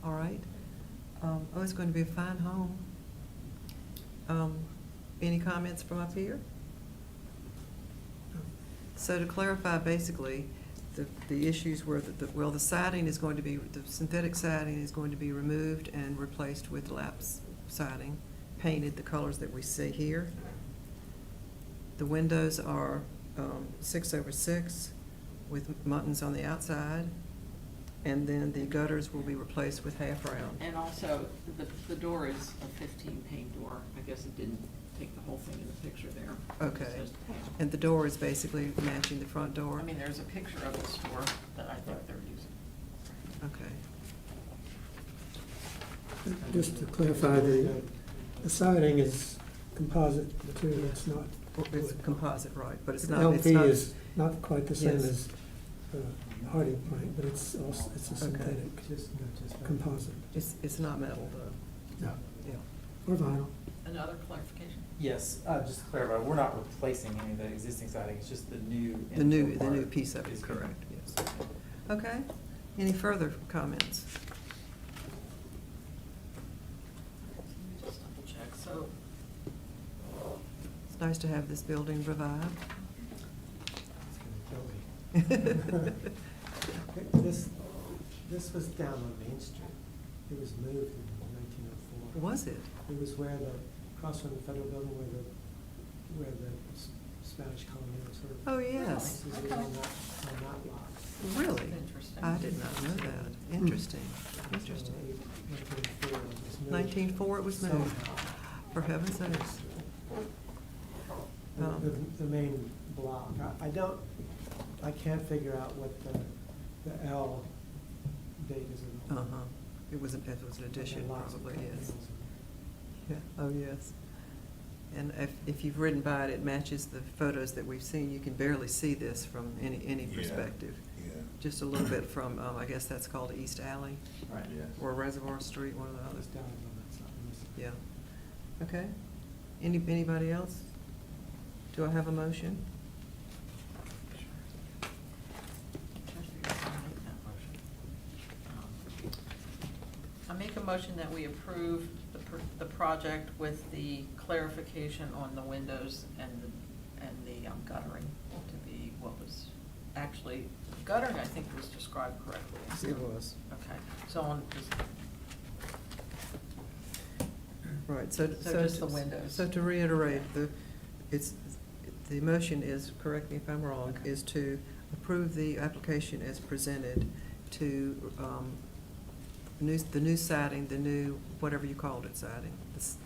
all right. Oh, it's going to be a fine home. Any comments from up here? So to clarify, basically, the issues were that, well, the siding is going to be, the synthetic siding is going to be removed and replaced with lapse siding, painted the colors that we see here. The windows are 6/6 with muttons on the outside, and then the gutters will be replaced with half round. And also, the door is a 15-pane door. I guess it didn't take the whole thing in the picture there. Okay. It says pane. And the door is basically matching the front door? I mean, there's a picture of the store that I think they're using. Okay. Just to clarify, the siding is composite material, it's not Well, it's wood. composite, right, but it's The not, it's LP not. is not quite the same Yes. as hardy plank, but it's also, it's a Okay. synthetic composite. It's not metal, though. No. Yeah. Or vinyl. Another clarification? Yes, just to clarify, we're not replacing any of the existing siding, it's just the new. The new infill part piece of it, is gonna- correct, yes. Okay. Any further comments? Let me just double check. So, It's nice to have this building revived. This was down on Main Street. It was moved in 1904. Was it? It was where across from the federal building where the Spanish colony was sort of. Oh, yes. This was on that block. Really? Interesting. I did not know that. Interesting, interesting. 1904 it was 1904 it was moved. moved, Somehow. for heaven's sakes. The main block. I can't figure out what the L date is. Uh-huh. It was an addition, Lots of probably, yes. panels. Yeah, oh, yes. And if you've ridden by it, it matches the photos that we've seen. You can barely see this from any Yeah. perspective. Yeah. Just a little bit from, I guess that's called East Alley, Right. Yes. or Reservoir Street, one of the It was others. down on that side. Yeah. Okay. Anybody else? Do I have a motion? trying to figure out how to make that motion. I make a motion that we approve the project with the clarification on the windows and the guttering to be what was actually, guttering, I think, was described correctly. It was. Okay, so on, just, Right, so. So just the windows. So to reiterate, the motion is, correct me if I'm wrong, Okay. is to approve the application as presented to, the new siding, the new, whatever you called it, siding, this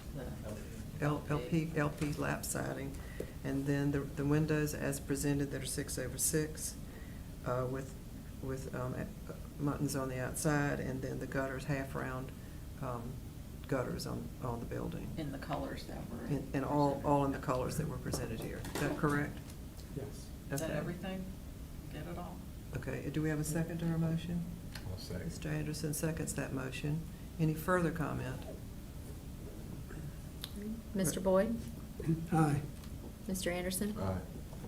the LP lap siding, and then the windows as presented that are 6/6, with muttons on the outside, and then the gutters, half-round gutters on the building. in the colors that were. And all in the colors that were presented here. Is that correct? Yes. Is that Okay. everything? Get it all? Okay, do we have a second to our motion? I'll say. Mr. Anderson seconds that motion. Any further comment? Mr. Boyd? Aye. Mr. Anderson? Aye.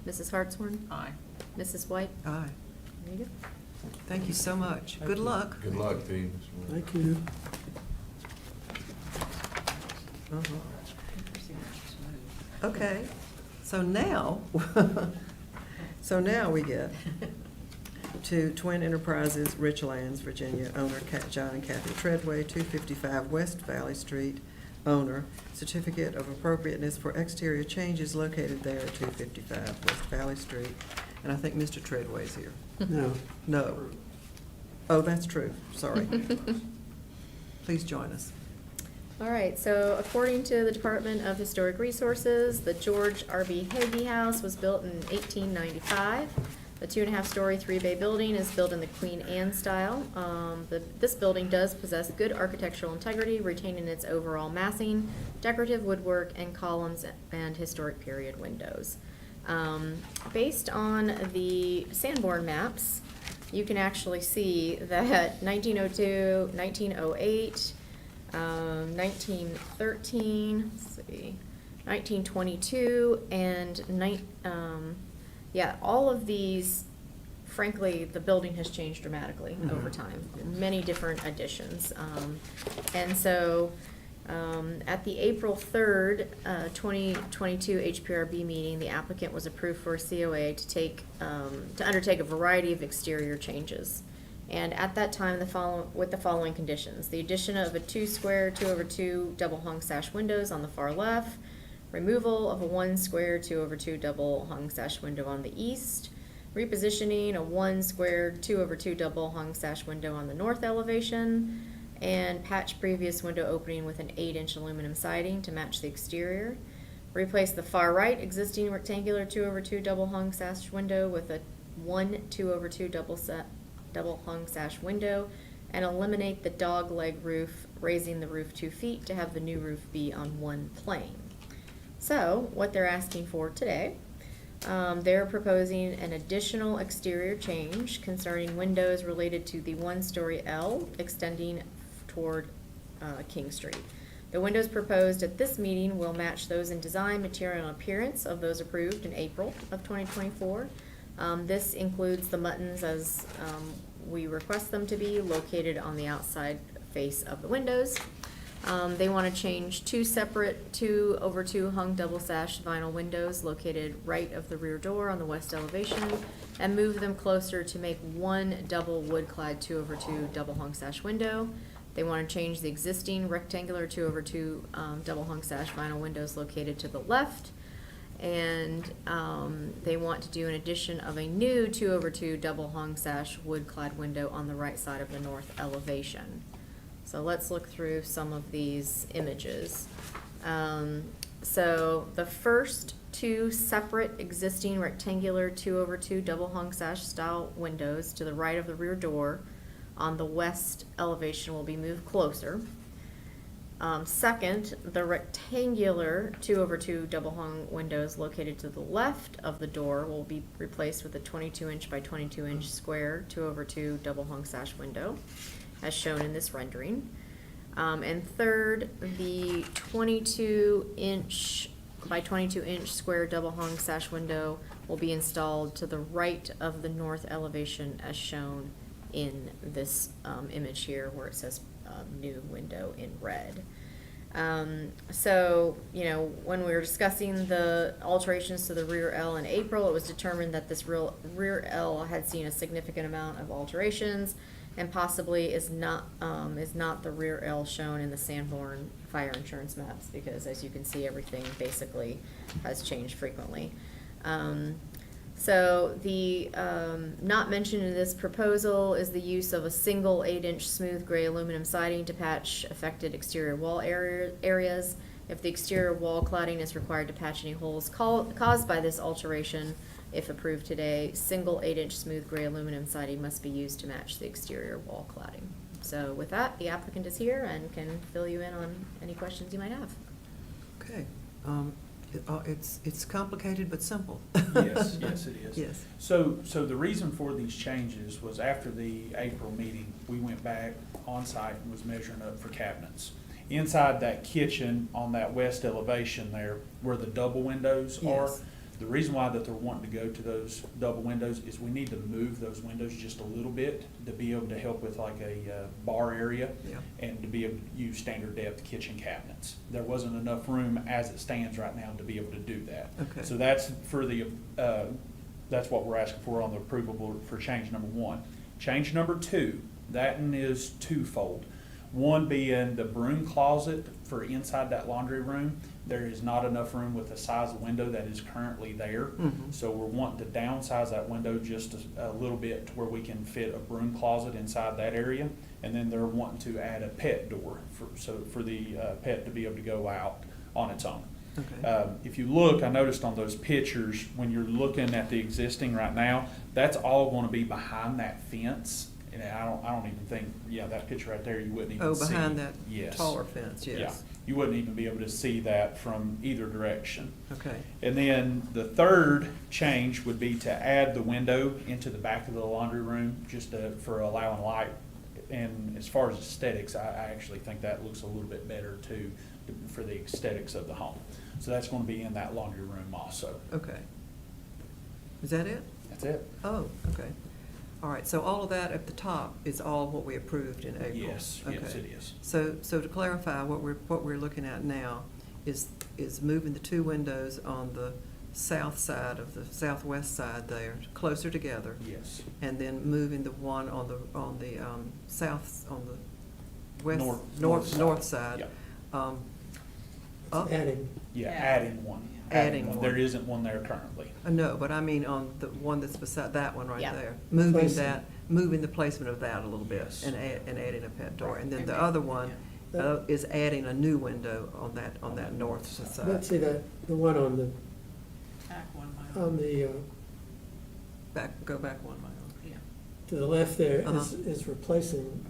Mrs. Hartshorn? Aye. Mrs. White? Aye. There you go. Thank you so much. Thank Good you. luck. Good luck, team. Thank you. Uh-huh. Interesting, it's smooth. Okay, so now, we get to Twin Enterprises, Richlands, Virginia, owner John and Kathy Treadway, 255 West Valley Street, owner, certificate of appropriateness for exterior changes located there at 255 West Valley Street. And I think Mr. Treadway's here. No. No. Oh, that's true, sorry. Please join us. All right, so according to the Department of Historic Resources, the George R.B. Hagee House was built in 1895. The 2.5-story, 3-bay building is built in the Queen Anne style. This building does possess good architectural integrity, retaining its overall massing, decorative woodwork, and columns and historic period windows. Based on the Sanborn maps, you can actually see that 1902, 1908, 1913, let's see, 1922, and all of these, frankly, the building has changed dramatically over time. Many different additions. And so, at the April 3rd, 2022 HPRB meeting, the applicant was approved for a COA to undertake a variety of exterior changes. And at that time, with the following conditions: the addition of a 2-square, 2/2 double hung sash windows on the far left, removal of a 1-square, 2/2 double hung sash window on the east, repositioning a 1-square, 2/2 double hung sash window on the north elevation, and patch previous window opening with an 8-inch aluminum siding to match the exterior. Replace the far right existing rectangular 2/2 double hung sash window with a 2/2 double hung sash window, and eliminate the dog leg roof, raising the roof 2 feet to have the new roof be on one plane. So, what they're asking for today, they're proposing an additional exterior change concerning windows related to the 1-story L extending toward King Street. The windows proposed at this meeting will match those in design, material, and appearance of those approved in April of 2024. This includes the muttons as we request them to be, located on the outside face of the windows. They want to change 2 separate 2/2 hung double sash vinyl windows located right of the rear door on the west elevation, and move them closer to make 1 double wood-clad 2/2 double hung sash window. They want to change the existing rectangular 2/2 double hung sash vinyl windows located to the left, and they want to do an addition of a new 2/2 double hung sash wood-clad window on the right side of the north elevation. So let's look through some of these images. So the first 2 separate existing rectangular 2/2 double hung sash style windows to the right of the rear door on the west elevation will be moved closer. Second, the rectangular 2/2 double hung windows located to the left of the door will be replaced with a 22-inch by 22-inch square 2/2 double hung sash window, as shown in this rendering. And third, the 22-inch by 22-inch square double hung sash window will be installed to the right of the north elevation, as shown in this image here, where it says new window in red. So, when we were discussing the alterations to the rear L in April, it was determined that this rear L had seen a significant amount of alterations, and possibly is not the rear L shown in the Sanborn fire insurance maps, because as you can see, everything basically has changed frequently. So the not mentioned in this proposal is the use of a single 8-inch smooth gray aluminum siding to patch affected exterior wall areas. If the exterior wall cladding is required to patch any holes caused by this alteration, if approved today, single 8-inch smooth gray aluminum siding must be used to match the exterior wall cladding. So with that, the applicant is here and can fill you in on any questions you might have. Okay. It's complicated but simple. Yes, yes, it is. Yes. So the reason for these changes was after the April meeting, we went back on site and was measuring up for cabinets. Inside that kitchen on that west elevation there, where the double windows are, Yes. the reason why that they're wanting to go to those double windows is we need to move those windows just a little bit to be able to help with like a bar area, Yeah. and to be able to use standard depth kitchen cabinets. There wasn't enough room as it stands right now to be able to do that. Okay. So that's for the, that's what we're asking for on the approval board for change number 1. Change number 2, that one is twofold. One being the broom closet for inside that laundry room. There is not enough room with the size of window that is currently there. Mhm. So we're wanting to downsize that window just a little bit to where we can fit a broom closet inside that area. And then they're wanting to add a pet door for the pet to be able to go out on its own. Okay. If you look, I noticed on those pictures, when you're looking at the existing right now, that's all gonna be behind that fence. And I don't even think, yeah, that picture right there, you wouldn't even Oh, see. behind that Yes. taller fence, Yeah, yes. you wouldn't even be able to see that from either direction. Okay, And then the third change would be to add the window into the back of the laundry room, just for allowing light. And as far as aesthetics, I actually think that looks a little bit better too, for the aesthetics of the home. So that's gonna be in that laundry room also. okay. Is that it? That's it. Oh, okay. All right, so all of that at the top is all what we approved in April? Yes, yes, Okay. it is. So to clarify, what we're looking at now is moving the two windows on the south side of the southwest side there, closer together. Yes. And then moving the one on the south, on the west, north side. Yeah. Up. Adding, Yeah, Yeah. adding one. Adding one. There isn't one there currently. No, but I mean on the one that's beside, that one right Yeah. there. Moving Placing. that, moving the placement of that a little bit Yes. and adding a pet door. And then the Okay. other one Yeah. is adding a new window on that north side. let's see that, the one on the, Back one mile. on the, Go back one mile. Yeah. to the left there Uh-huh. is replacing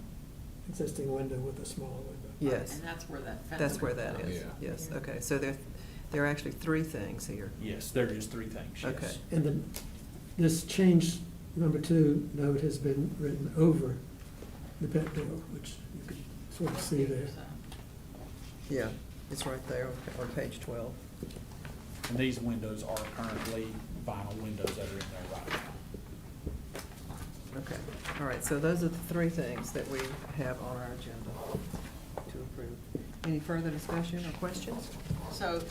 existing window with a smaller window. Yes, And that's where that fence. that's where that comes is. Yeah. Yes, okay. So there are actually three things here. Yes, there is three things, Okay. yes. And then this change, number 2 note has been written over the pet door, which you could sort of see there. Yeah, it's right there on page 12. And these windows are currently vinyl windows that are in there right now. Okay, all right, so those are the three things that we have on our agenda to approve. Any further discussion or questions? So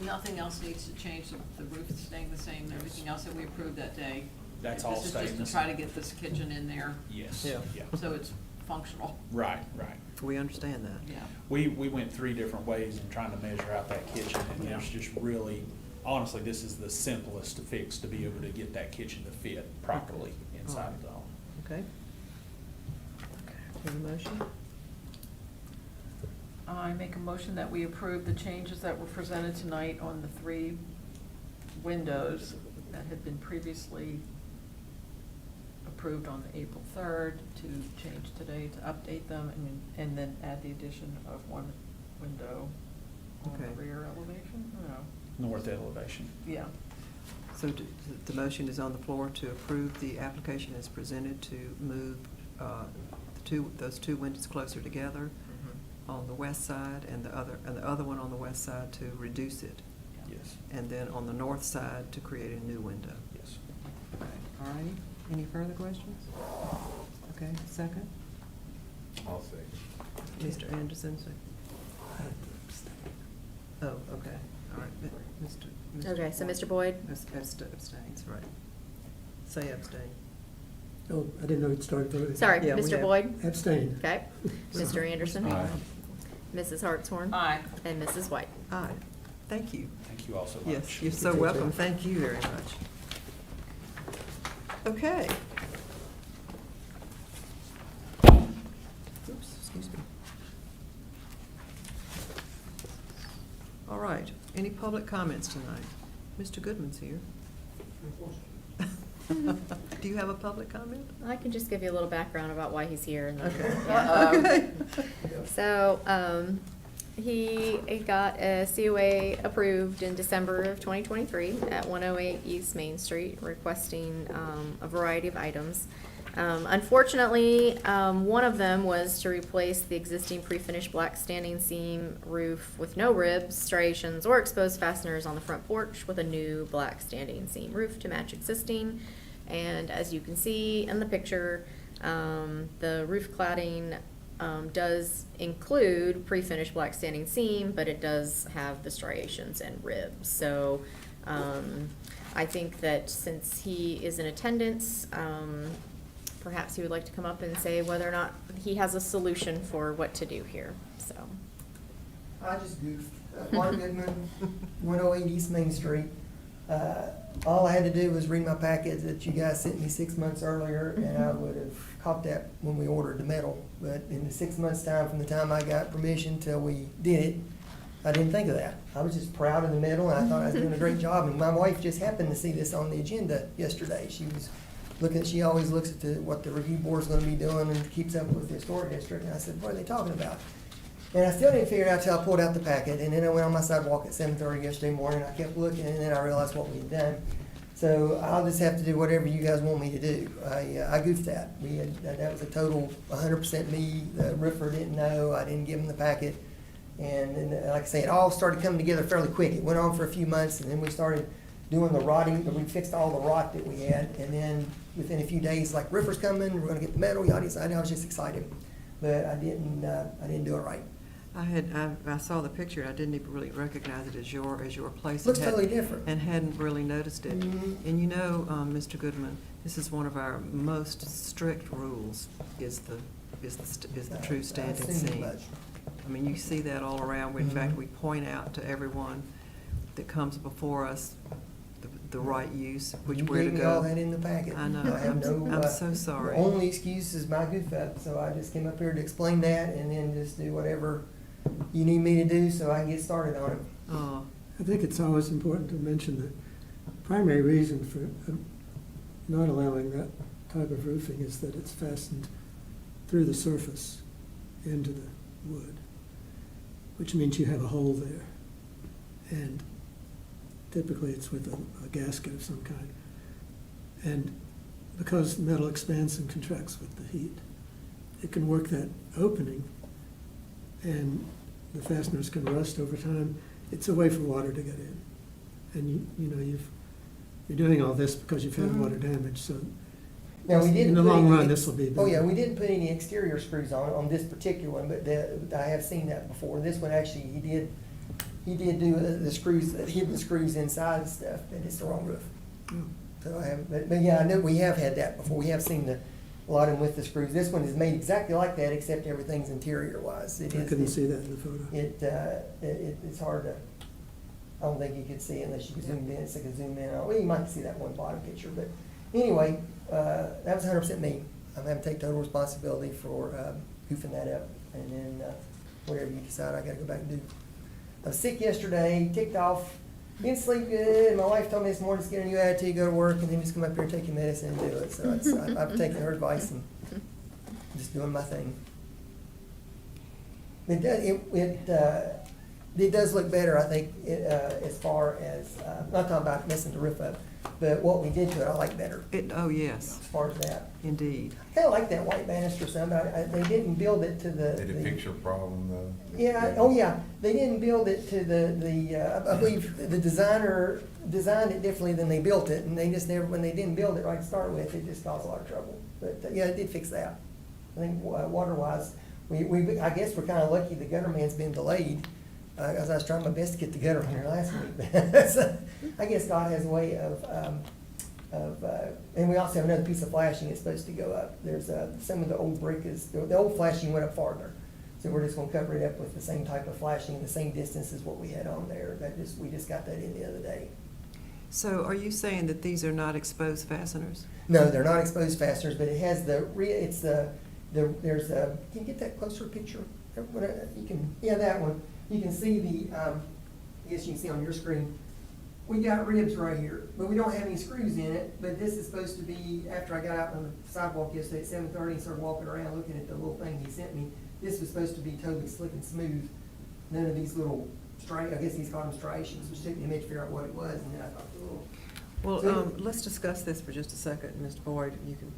nothing else needs to change, the roof is staying the same, everything else that we approved that day? That's all staying This the is just to try to same. get this kitchen in there, Yes, Yeah. yeah. so it's functional. Right, right. We understand that. Yeah. We went three different ways in trying to measure out that kitchen, and there's just really, honestly, this is the simplest fix to be able to get that kitchen to fit properly inside of the home. Okay? Any motion? I make a motion that we approve the changes that were presented tonight on the three windows that had been previously approved on April 3rd, to change today to update them, and then add the addition of one window on Okay. the rear elevation? No. North elevation. Yeah. So the motion is on the floor to approve the application as presented to move those two windows closer together on the west side and the other one on the west side to reduce it. Yes, And then on the north side to create a new window. yes. Okay, all righty. Any further questions? Okay, second? I'll say. Mr. Anderson, second. Oh, okay, all right. Mr. Okay, so Mr. Boyd? Abstains, right. Say abstain. Oh, I didn't know you'd started voting. Sorry, Yeah, we Mr. have- Abstain. Boyd? Okay. Mr. Anderson? Aye. Mrs. Hartshorn? Aye. And Mrs. White? Aye. Thank you. Thank you all so much. Yes, you're so welcome. Thank you very much. Okay. Oops, excuse me. All right. Any public comments tonight? Mr. Goodman's here. Do you have a public comment? I can just give you a little background about why he's here and then. Okay. Yeah. Okay. So, he got a COA approved in December of 2023 at 108 East Main Street, requesting a variety of items. Unfortunately, one of them was to replace the existing pre-finished black standing seam roof with no ribs, striations, or exposed fasteners on the front porch with a new black standing seam roof to match existing. And as you can see in the picture, the roof cladding does include pre-finished black standing seam, but it does have the striations and ribs. So I think that since he is in attendance, perhaps he would like to come up and say whether or not he has a solution for what to do here, so. I just goofed. Mark Goodman, 108 East Main Street. All I had to do was read my packet that you guys sent me 6 months earlier, and I would have caught that when we ordered the metal. But in the 6 months' time from the time I got permission till we did it, I didn't think of that. I was just proud of the medal, and I thought I was doing a great job. And my wife just happened to see this on the agenda yesterday. She was looking, she always looks at what the review board's gonna be doing and keeps up with the historic district. And I said, what are they talking about? And I still didn't figure it out till I pulled out the packet. And then I went on my sidewalk at 7:30 yesterday morning. I kept looking, and then I realized what we'd done. So I'll just have to do whatever you guys want me to do. I goofed that. That was a total 100% me. The roofer didn't know. I didn't give him the packet. And like I say, it all started coming together fairly quick. It went on for a few months, and then we started doing the rotting. We fixed all the rot that we had, and then within a few days, like, roofer's coming, we're gonna get the metal, yada, yada. I was just excited, but I didn't do it right. I saw the picture, I didn't even really recognize it as your place. Looks and totally different. And hadn't really noticed it. Mhm. And you know, Mr. Goodman, this is one of our most strict rules, is the true standing I've seen seam. much. I mean, you see that all around. In fact, Mhm. we point out to everyone that comes before us the right use, which You way to gave me all go. that in the packet. I know. I have I'm so sorry. The only excuse is my goof up, so I just came up here to explain that and then just do whatever you need me to do so I can get started on it. Oh, I think it's always important to mention the primary reason for not allowing that type of roofing is that it's fastened through the surface into the wood, which means you have a hole there. And typically it's with a gasket of some kind. And because metal expands and contracts with the heat, it can work that opening, and the fasteners can rust over time. It's a way for water to get in. And you're doing all this because you've had Mhm. water damage, so Now, we didn't in the put long any- run, this will be better. Oh, yeah, we didn't put any exterior screws on this particular one, but I have seen that before. This one, actually, he did do the screws, hidden screws inside and stuff, and it's the wrong roof. Oh. So I haven't, but yeah, I know we have had that before. We have seen a lot of them with the screws. This one is made exactly like that, except everything's interior wise. I couldn't see that in the photo. It's hard to, I don't think you could see it unless you zoomed in, so you could zoom in. Well, you might see that one bottom picture, but anyway, that was 100% me. I'm having to take total responsibility for goofing that up, and then whatever you decide, I gotta go back and do. I was sick yesterday, ticked off, didn't sleep good. My wife told me this morning, just get a new attitude, go to work, and then just come up here and take your medicine and do it. So I've taken her advice and just doing my thing. It does look better, I think, as far as, not talking about messing the roof up, but what we did to it, I like better, oh, yes, as far as that. indeed. I kinda like that white banister some, they didn't build it to the. Did it fix your problem though? Yeah, oh yeah, they didn't build it to I believe the designer designed it differently than they built it, and they just never, when they didn't build it right to start with, it just caused a lot of trouble. But, yeah, it did fix that. I think water-wise, I guess we're kinda lucky the gutter man's been delayed, as I was trying my best to get the gutter man last week. So, I guess God has a way of, and we also have another piece of flashing that's supposed to go up. There's, some of the old brick the old flashing went up farther. So we're just gonna cover it up with the same type of flashing, the same distance as what we had on there. We just got that in the other day. So are you saying that these are not exposed fasteners? No, they're not exposed fasteners, but it has there's can you get that closer picture? You can, yeah, that one. You can see I guess you can see on your screen, we got ribs right here, but we don't have any screws in it. But this is supposed to be, after I got out on the sidewalk yesterday at 7:30 and started walking around looking at the little thing he sent me, this was supposed to be totally slick and smooth. None of these little I guess he's called them striations, which took me a minute to figure out what it was, and then I thought, oh. Well, So- let's discuss this for just a second, Mr. Boyd, you can,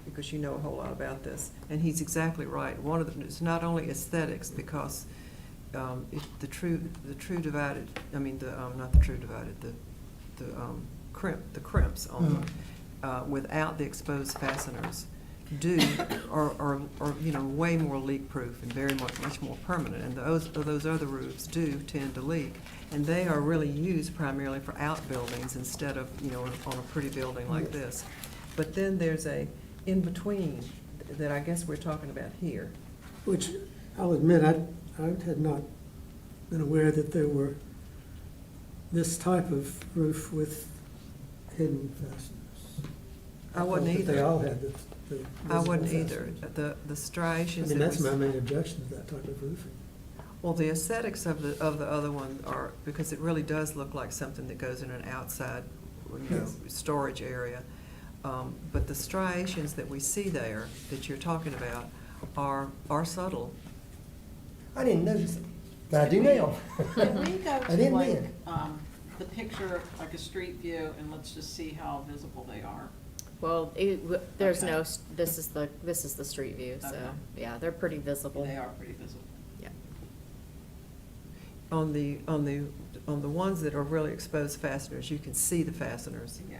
because you know a whole lot about this. And he's exactly right. One of it's not only aesthetics, because the true divided, I mean, not the true divided, the crimps on, without the exposed fasteners are way more leak proof and very much more permanent. And those other roofs do tend to leak. And they are really used primarily for outbuildings instead of, on a pretty building like this. But then there's a in-between that I guess we're talking about here. Which, I'll admit, I had not been aware that there were this type of roof with hidden fasteners. I wasn't thought that They either. all had the I visible wasn't either. fasteners. The striations. I mean, that that's we- my main objection to that type of roofing. Well, the aesthetics of the other one are, because it really does look like something that goes in an outside, Yes. storage area. But the striations that we see there, that you're talking about, are subtle. I didn't notice it, but I do now. Can we go I to didn't like, then. the picture, like a street view, and let's just see how visible they are? Well, there's Okay. no, this is the street view, so, Okay. yeah, they're pretty visible. They are pretty visible. Yeah. On the ones that are really exposed fasteners, you can see the fasteners Yeah.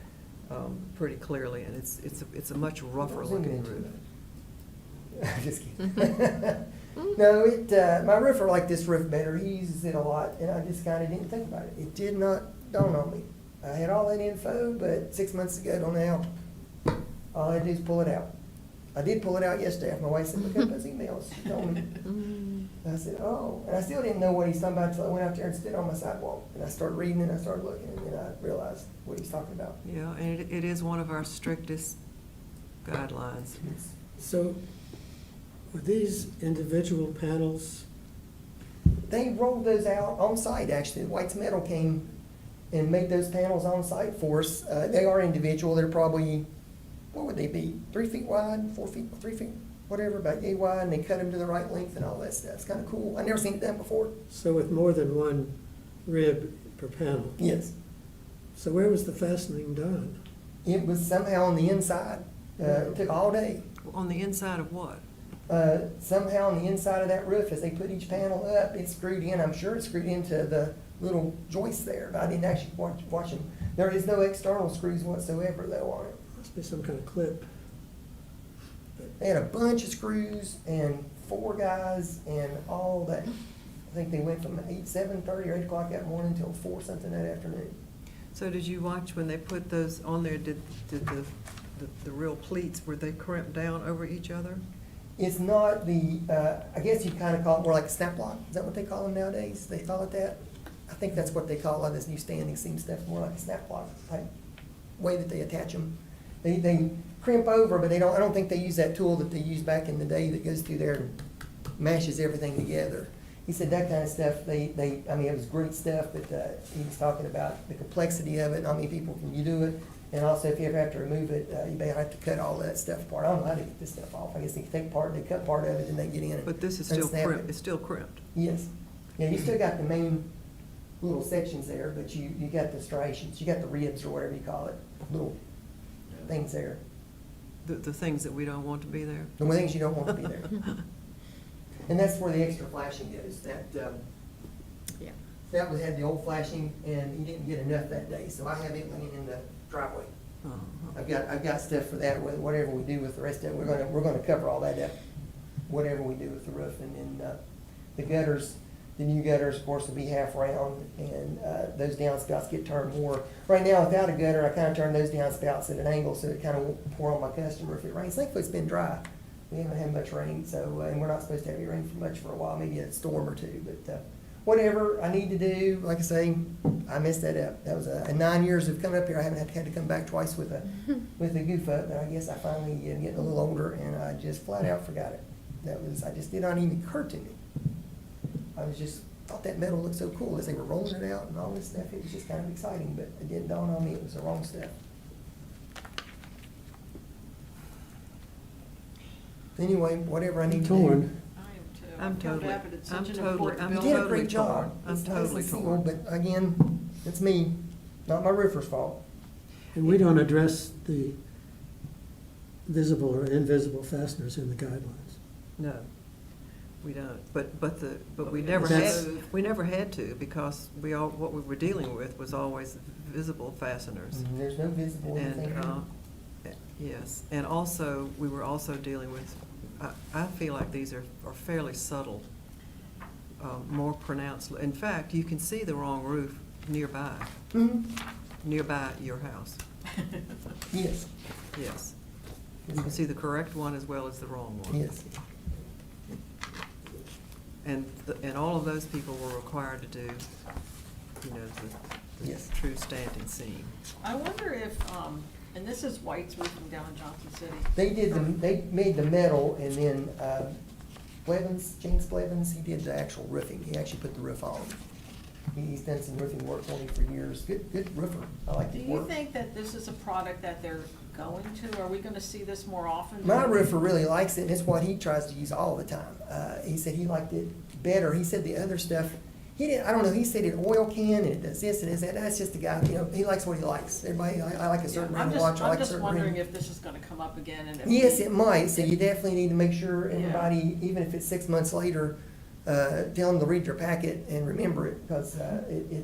pretty clearly, and it's a much rougher Zoom looking into roof. it. Just kidding. No, my roofer liked this roof better. He uses it a lot, and I just kind of didn't think about it. It did not dawn on me. I had all that info, but 6 months ago, don't know how. All I had to do is pull it out. I did pull it out yesterday. My wife said, "Look up those emails." She told me. And I said, "Oh," and I still didn't know what he's talking about until I went out there and stood on my sidewalk, and I started reading and I started looking, and then I realized what he's talking about. Yeah, and it is one of our strictest guidelines. So, were these individual panels? They rolled those out on site, actually. White's Metal came and made those panels on site for us. They are individual. They're probably, what would they be? 3 feet wide, 4 feet, 3 feet, whatever, about yay wide, and they cut them to the right length and all that stuff. It's kind of cool. I've never seen it done before. So with more than one rib per panel? Yes. So where was the fastening done? It was somehow on the inside. It took all day. On the inside of what? Somehow on the inside of that roof, as they put each panel up, it's screwed in. I'm sure it's screwed into the little joist there, but I didn't actually watch them. There is no external screws whatsoever though on it. Must be some kind of clip. They had a bunch of screws and 4 guys and all that. I think they went from 7:30 or 8 o'clock that morning until 4 something that afternoon. So did you watch when they put those on there, did the real pleats, were they crimped down over each other? It's not the, I guess you kind of call it more like a snap lock. Is that what they call them nowadays? They call it that? I think that's what they call a lot of this new standing seam stuff, more like a snap lock type way that they attach them. They crimp over, but I don't think they use that tool that they used back in the day that goes through there and mashes everything together. He said that kind of stuff, I mean, it was great stuff, but he was talking about the complexity of it, and how many people can you do it, and also if you ever have to remove it, you may have to cut all that stuff apart. I don't know how to get this stuff off. I guess they take part, they cut part of it, and they get in and But this is still unsnap crimped, it. it's still crimped. Yes. Yeah, you still got the main little sections there, but you got the striations, you got the ribs or whatever you call it, little things there. The things that we don't want to be there. The things you don't want to be there. And that's where the extra flashing goes. Yeah. That was, had the old flashing, and he didn't get enough that day, so I have it laying in the driveway. Uh-huh. I've got stuff for that, whatever we do with the rest of it, we're gonna cover all that up, whatever we do with the roof, and then, the gutters, the new gutters, of course, will be half round, and, those downspouts get turned more. Right now, without a gutter, I kinda turn those downspouts at an angle, so it kinda won't pour on my customer if it rains. Thankfully, it's been dry. We haven't had much rain, so, and we're not supposed to have any rain for much for a while, maybe a storm or two, but, whatever I need to do, like I say, I messed that up. That was, in 9 years of coming up here, I haven't had to come back twice with a goof up, but I guess I finally getting a little older, and I just flat out forgot it. I just did not even occur to me. I was just, thought that metal looked so cool as they were rolling it out and all this stuff. It was just kind of exciting, but it didn't dawn on me it was the wrong stuff. Anyway, whatever I need to do. Torn. I am too. I'm I feel totally- bad, but it's I'm such an totally- important I'm You building. did a totally great job. torn. I'm It's totally nicely torn. sealed, but again, it's me, not my roofer's fault. And we don't address the visible or invisible fasteners in the guidelines. No, we don't. But we we never That's- had, we never had to, because what we were dealing with was always visible fasteners. And there's no visible anything. And, yes, and also, we were also dealing with, I feel like these are fairly subtle, more pronounced. In fact, you can see the wrong roof nearby your house. Yes, Yes. You can see the correct one as well as the wrong one. yes. And all of those people were required to do, the Yes. true standing seam. I wonder if, and this is White's Roofing down in Johnson City. They made the metal, and then, Blevins, James Blevins, he did the actual roofing. He actually put the roof on. He's done some roofing work for me for years. Good roofer. I like Do his you work. think that this is a product that they're going to? Are we gonna see this more often? My roofer really likes it, and it's what he tries to use all the time. He said he liked it better. He said the other stuff, he didn't, I don't know, he said it oil can, and it does this and does that. That's just a guy, you know, he likes what he likes. Everybody, I like a certain Yeah, I'm brand of watch, I like I'm a just certain wondering brand. if this is gonna come up again and if. Yes, it might, so you definitely need to make sure Yeah. everybody, even if it's 6 months later, tell them to read their packet and remember it, because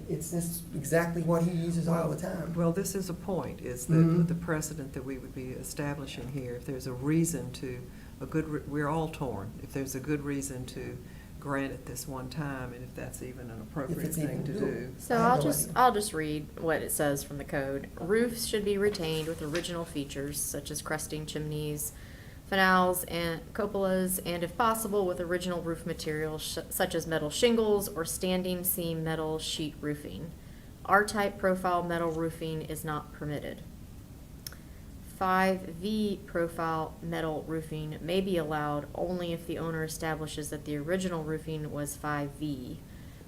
it's just exactly what he uses all the time. Well, this is a point, is Mhm. the precedent that we would be establishing here. If there's a reason to, we're all torn, if there's a good reason to grant it this one time, and if that's even an appropriate it's thing even to doable. do. So I have I'll no just, idea. I'll just read what it says from the code. Roofs should be retained with original features such as cresting chimneys, fanals, and cupolas, and if possible, with original roof materials such as metal shingles or standing seam metal sheet roofing. R-type profile metal roofing is not permitted. 5V profile metal roofing may be allowed only if the owner establishes that the original roofing was 5V.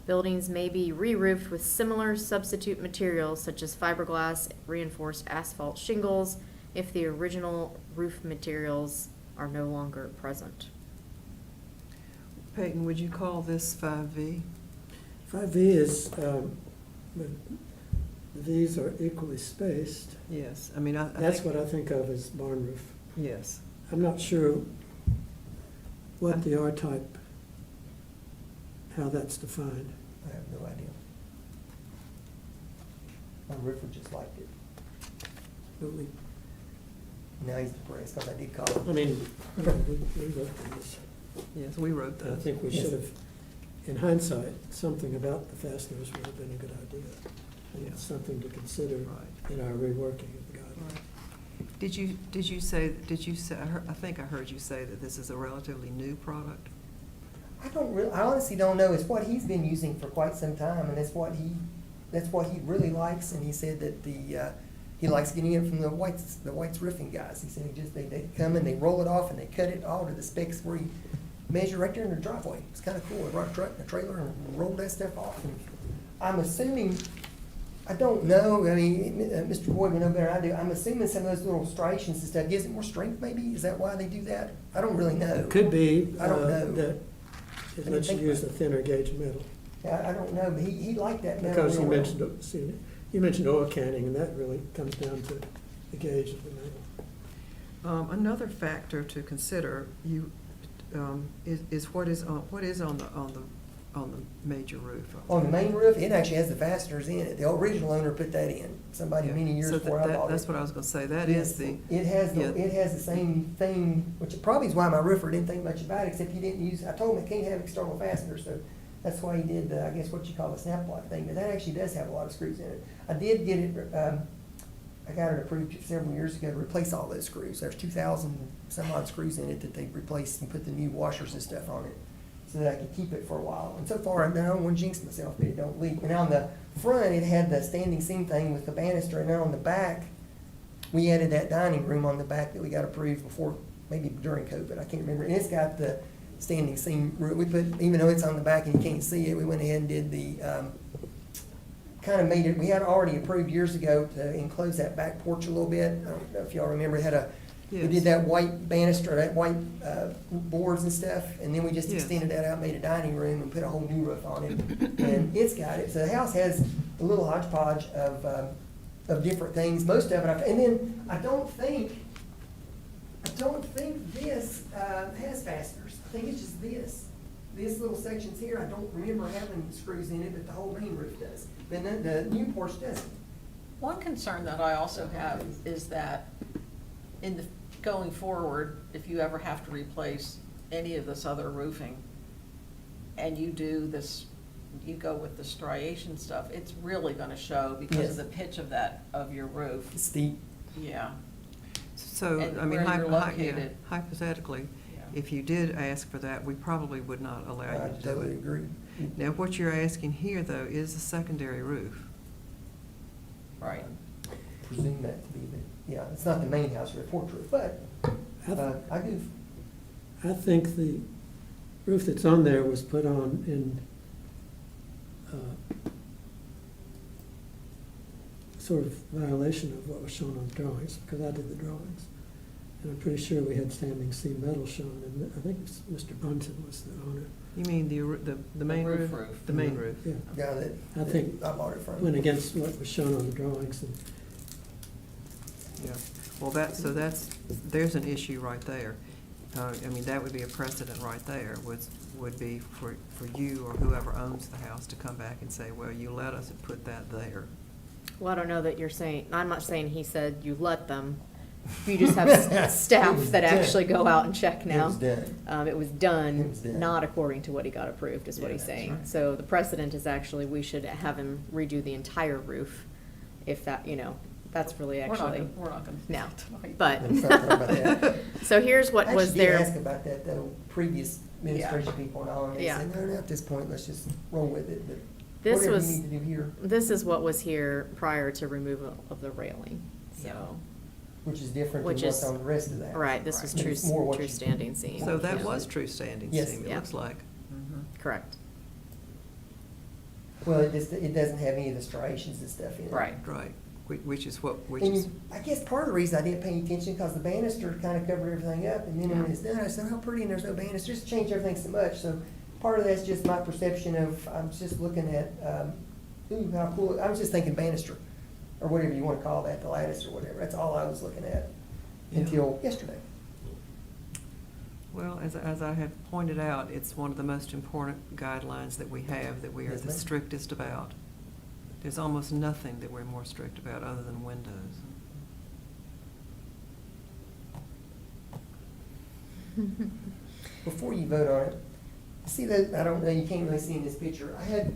Buildings may be re-roofed with similar substitute materials such as fiberglass, reinforced asphalt shingles, if the original roof materials are no longer present. Peyton, would you call this 5V? 5V is, these are equally spaced. Yes, I mean, I That's think, what I think of as barn roof. yes. I'm not sure what the R-type, how that's defined. I have no idea. My roofer just liked it. But we, Now he's depressed, because I did call him. I mean, we looked at this. Yes, we wrote I that. think we should have, in hindsight, something about the fasteners would have been a good idea. And it's something to consider Right. in our reworking of the guidelines. Did you say, I think I heard you say that this is a relatively new product? I honestly don't know. It's what he's been using for quite some time, and that's what he really likes. And he said that he likes getting it from the White's roofing guys. He said they come and they roll it off and they cut it all to the specs where he measure right there in their driveway. It's kind of cool. They brought a truck and a trailer and rolled that stuff off. And I'm assuming, I don't know, I mean, Mr. Boyd would know better than I do. I'm assuming some of those little striations and stuff gives it more strength maybe? Is that why they do that? I don't really know. It could be I don't know. that it didn't lets you think use a about it. thinner gauge metal. I don't know, but he liked that metal. Because real well. you mentioned oil canning, and that really comes down to the gauge of the metal. Another factor to consider, is what is on the major roof. On the main roof, it actually has the fasteners in it. The original owner put that in, somebody Yeah. many years So before I bought it. that's what I was gonna say, that is the. It has yeah. it has the same thing, which probably is why my roofer didn't think much about it, except he didn't use, I told him it can't have external fasteners, so that's why he did, I guess what you call a snap lock thing, but that actually does have a lot of screws in it. I did get it, I got it approved several years ago to replace all those screws. There's 2,000 some odd screws in it that they replaced and put the new washers and stuff on it, so that I could keep it for a while. And so far, I don't want to jinx myself, but it don't leak. And on the front, it had the standing seam thing with the banister, and then on the back, we added that dining room on the back that we got approved before, maybe during COVID, I can't remember. And it's got the standing seam room. We put, even though it's on the back and you can't see it, we went ahead and did the, kind of made it, we had already approved years ago to enclose that back porch a little bit. I don't know if y'all remember, it had we Yes. did that white banister, that white boards and stuff, and then we just Yes. extended that out, made a dining room and put a whole new roof on it. And it's got it. So the house has a little hodgepodge of different things, most of it, and then I don't think this has fasteners. I think it's just this. This little section's here, I don't remember having screws in it, but the whole main roof does. But then the new porch doesn't. One concern that I also have is that going forward, if you ever have to replace any of this other roofing, and you do this, you go with the striation stuff, it's really gonna show because Yes. of the pitch of your roof. It's steep. Yeah. So, And I mean, where you're yeah, located. hypothetically, Yeah. if you did ask for that, we probably would not allow I you to do totally it. agree. Now, what you're asking here, though, is a secondary roof. Right. Presume that to be yeah, it's not the main house or the porch roof, but I do. I think roof that's on there was put on in sort of violation of what was shown on the drawings, because I did the drawings. And I'm pretty sure we had standing seam metal shown, and I think it was Mr. Bunton was the owner. You mean the main roof roof? roof. The main roof. Yeah, Guy that, I think that I bought it from. went against what was shown on the drawings, and Yeah, well, there's an issue right there. I mean, that would be a precedent right there, would be for you or whoever owns the house to come back and say, well, you let us put that there. Well, I don't know that you're saying, I'm not saying he said you let them. You just have staff that done. actually go out and check now. It was done. It was It done, was done. not according to what he got approved, is what Yeah, he's that's saying. right. So the precedent is actually, we should have him redo the entire roof, if that, that's really actually, We're not gonna. no. tonight. But, I'm sorry about that. so here's what I was actually did ask there. about that though, previous administration people and all, and they Yeah. said, no, at this point, let's just roll with it, but This whatever was, you need to do here, this is what was here prior to removal of the railing, Yeah. so. which is different Which than what's is- on the rest of that. Right, this was But true, it's more what true you- standing seam. So that Yeah. was true standing Yes. seam, it Yeah. looks like. Mhm. Correct, Well, it doesn't have any of the striations and stuff in it. right. Right, which is what, And I guess part of the reason I didn't pay attention, because the banister kind of covered everything up, and then when it's done, I said, how pretty, and there's no banister, just changed everything so much, so part of that's just my perception of, I'm just looking at, ooh, how cool, I was just thinking banister, or whatever you want to call that, the lattice or whatever, that's all I was looking at Yeah. until yesterday. Well, as I have pointed out, it's one of the most important guidelines that we have, that we are Yes, the ma'am. strictest about. There's almost nothing that we're more strict about other than windows. Before you vote on it, see that, I don't know, you can't really see in this picture, I had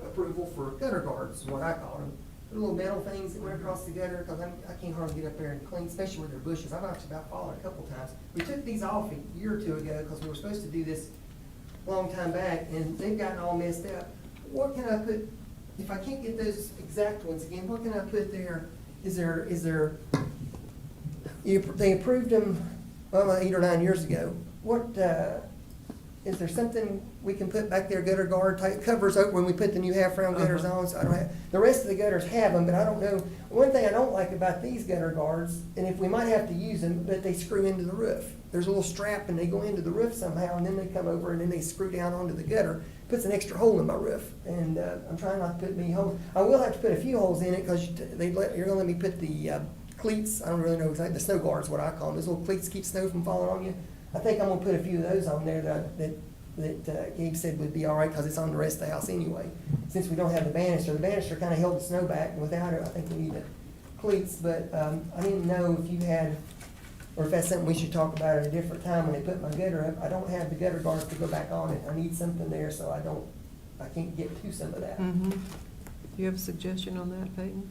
approval for gutter guards, is what I call them. The little metal things that went across the gutter, because I can't hardly get up there and clean, especially where there are bushes. I've actually about fallen a couple times. We took these off a year or two ago, because we were supposed to do this a long time back, and they've gotten all messed up. What can I put, if I can't get those exact ones again, what can I put there? They approved them, well, 8 or 9 years ago. What, is there something we can put back there, gutter guard type covers over when we put the new half-round gutters on? So I don't have, the rest of the gutters have them, but I don't know. One thing I don't like about these gutter guards, and if we might have to use them, but they screw into the roof. There's a little strap and they go into the roof somehow, and then they come over and then they screw down onto the gutter. Puts an extra hole in my roof, and I'm trying not to put many holes. I will have to put a few holes in it, because you're gonna let me put the cleats, I don't really know exactly, the snow guards, what I call them. Those little cleats keep snow from falling on you. I think I'm gonna put a few of those on there that Gabe said would be all right, because it's on the rest of the house anyway. Since we don't have the banister kind of held the snow back, and without it, I think we need the cleats. But I didn't know if you had, or if that's something we should talk about at a different time when they put my gutter up. I don't have the gutter guards to go back on it. I need something there, so I can't get to some of that. Mm-hmm. Do you have a suggestion on that, Peyton?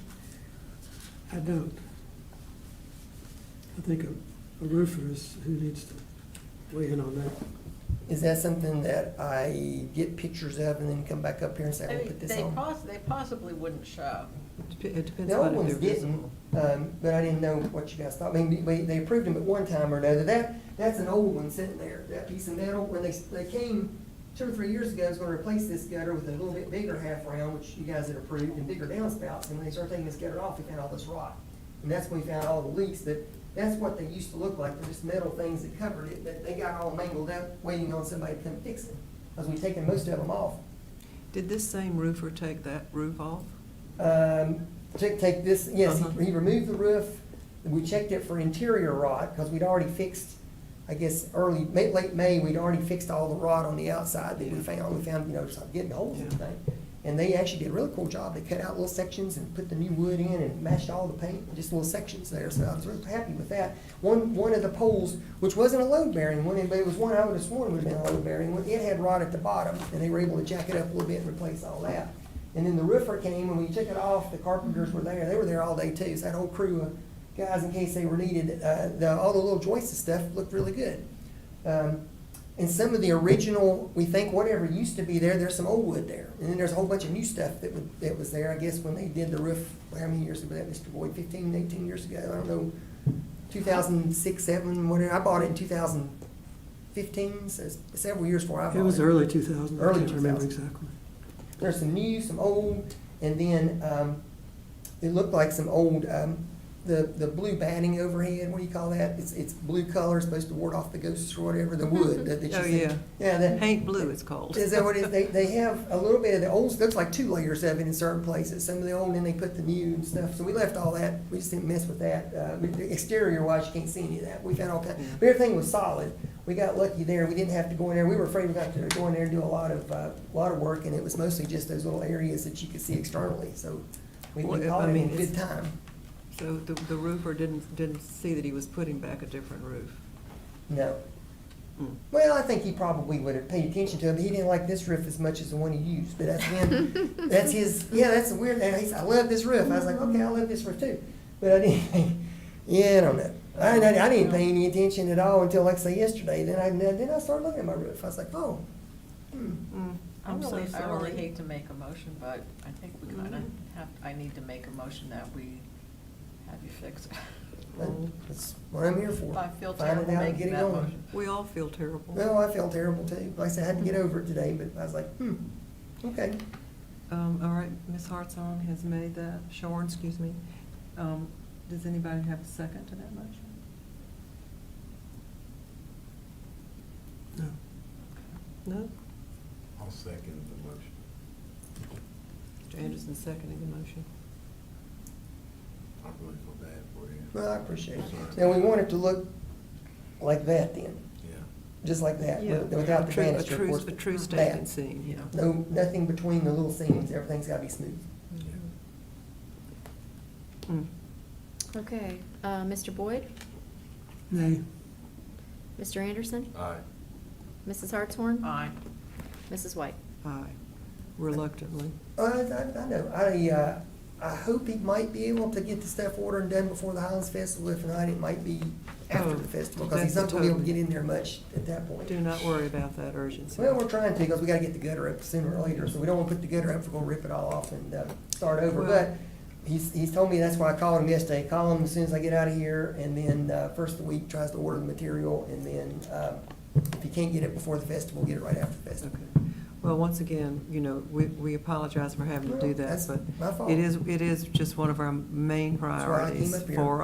I don't. I think a roofer is who needs to weigh in on that. Is that something that I get pictures of and then come back up here and say, I will put this on? They possibly wouldn't show. It depends The old on if ones they're didn't, visible. but I didn't know what you guys thought. I mean, they approved them at one time or another. That's an old one sitting there, that piece of metal. When they came 2 or 3 years ago, I was gonna replace this gutter with a little bit bigger half round, which you guys had approved, and bigger downspouts. And when they started taking this gutter off, we found all this rot. And that's when we found all the leaks. But that's what they used to look like. They're just metal things that covered it, but they got all mangled up, waiting on somebody to come fix it. Because we've taken most of them off. Did this same roofer take that roof off? Take this, yes, Uh-huh. he removed the roof. We checked it for interior rot, because we'd already fixed, I guess, late May, we'd already fixed all the rot on the outside that we found. We found, just getting holes and everything. And they actually did a really cool job. They cut out little sections and put the new wood in and matched all the paint, just little sections there. So I was really happy with that. One of the poles, which wasn't a load bearing one, but it was one I would have sworn would have been a load bearing one. It had rot at the bottom, and they were able to jack it up a little bit and replace all that. And then the roofer came, and when we took it off, the carpenters were there. They were there all day too. So that whole crew of guys, in case they were needed, all the little joists and stuff looked really good. And some of the original, we think whatever used to be there, there's some old wood there. And then there's a whole bunch of new stuff that was there, I guess, when they did the roof, how many years ago, Mr. Boyd, 15, 18 years ago, I don't know, 2006, 7, whatever. I bought it in 2000, 2015, so it's several years before I bought it. It was early 2000, I Early can't remember 2000. exactly. There's some new, some old, and then it looked like some old, the blue batting overhead, what do you call that? It's blue color, supposed to ward off the ghosts or whatever, the wood that you Oh, see. yeah. Yeah, that. Paint blue, it's called. Is that what it is? They have a little bit of the old, looks like 2 layers of it in certain places, some of the old, and then they put the new and stuff. So we left all that, we just didn't mess with that. Exterior wise, you can't see any of that. We found all kinds, but everything was solid. We got lucky there. We didn't have to go in there. We were afraid we got to go in there and do a lot of work, and it was mostly just those little areas that you could see externally. So we Well, called I it mean, a good time. So the roofer didn't see that he was putting back a different roof? No. Mm. Well, I think he probably would have paid attention to it, but he didn't like this roof as much as the one he used. But that's him. That's his. Yeah, that's a weird. And he said, "I love this roof." I was like, "Okay, I love this roof too." But I didn't think. Yeah, I don't know. I didn't pay any attention at all until, like, say, yesterday. Then I started looking at my roof. I was like, "Oh." Mm, I I'm so really sorry. hate to make a motion, but I think we kind of have, I need to make a motion that we have you fix it. That's what I'm here for. I feel Find it terrible out and making get it that going. motion. We all feel terrible. Well, I felt terrible too. Like I said, I had to get over it today, but I was like, okay. All right, Ms. Hartshorn has made that, Shorn, excuse me. Does anybody have a second to that motion? No. No? I'll second the motion. Mr. Anderson seconding the motion. I really feel bad for you. Well, I appreciate it. Now, we want it to look like that then, Yeah. just like that, Yeah, without the a true- banister, of course. A true That. statement scene, yeah. No, nothing between the little seams. Everything's gotta be smooth. Mm. Okay, Mr. Boyd, Nay. Mr. Anderson, Aye. Mrs. Hartshorn, Aye. Mrs. White. Aye, reluctantly. I know. I hope he might be able to get the stuff ordered and done before the Highlands Festival. If not, it might be after Oh, the festival, because he's that's not gonna be able to totally- get in there much at that point. Do not worry about that urgency. Well, we're trying to, because we gotta get the gutter up sooner or later, so we don't wanna put the gutter up, we're gonna rip it all off and, start over. Well- But he's told me, that's why I called him yesterday, call him as soon as I get out of here, and then, first of the week, tries to order the material, and then, if he can't get it before the festival, get it right after the festival. Okay. Well, once again, we apologize for having to do Well, that, that's but my fault. it is just one of our main why I came priorities up here. for,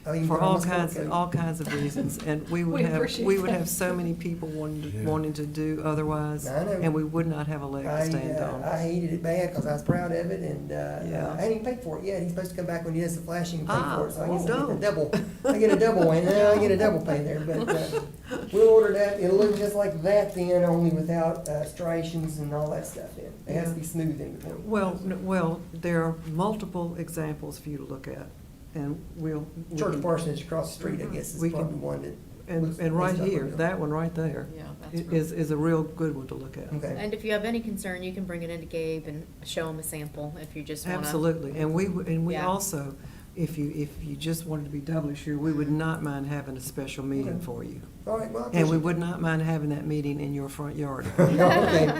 I even for put on all my sport kinds, coat. all kinds of reasons. And we would We have, appreciate we would that. have so many people Yeah. wanting to do otherwise, I know. and we would not have a leg to stand I on. hated it bad because I was proud of it, and Yeah. I hadn't even paid for it yet. He's supposed to come back when he does the flashing and pay Ah, for it, so I well, guess I get the don't. double. I get a double win. I get a double pay there, but we'll order that. It'll look just like that then, only without striations and all that stuff in. It has to be smooth in between. Well, there are multiple examples for you to look at, and we Church can- Parsonage across the street, I guess, is We can- probably one that. looks And right based off here, of it. that one right there Yeah, that's real. is a real good one to look at. Okay. And if you have any concern, you can bring it into Gabe and show him a sample if you just wanna. Absolutely, and we Yeah. also, if you just wanted to be doubly sure, we would not mind having a special meeting Okay. for you. All right, well, I And we appreciate would that. not mind having that meeting in your front yard. Okay.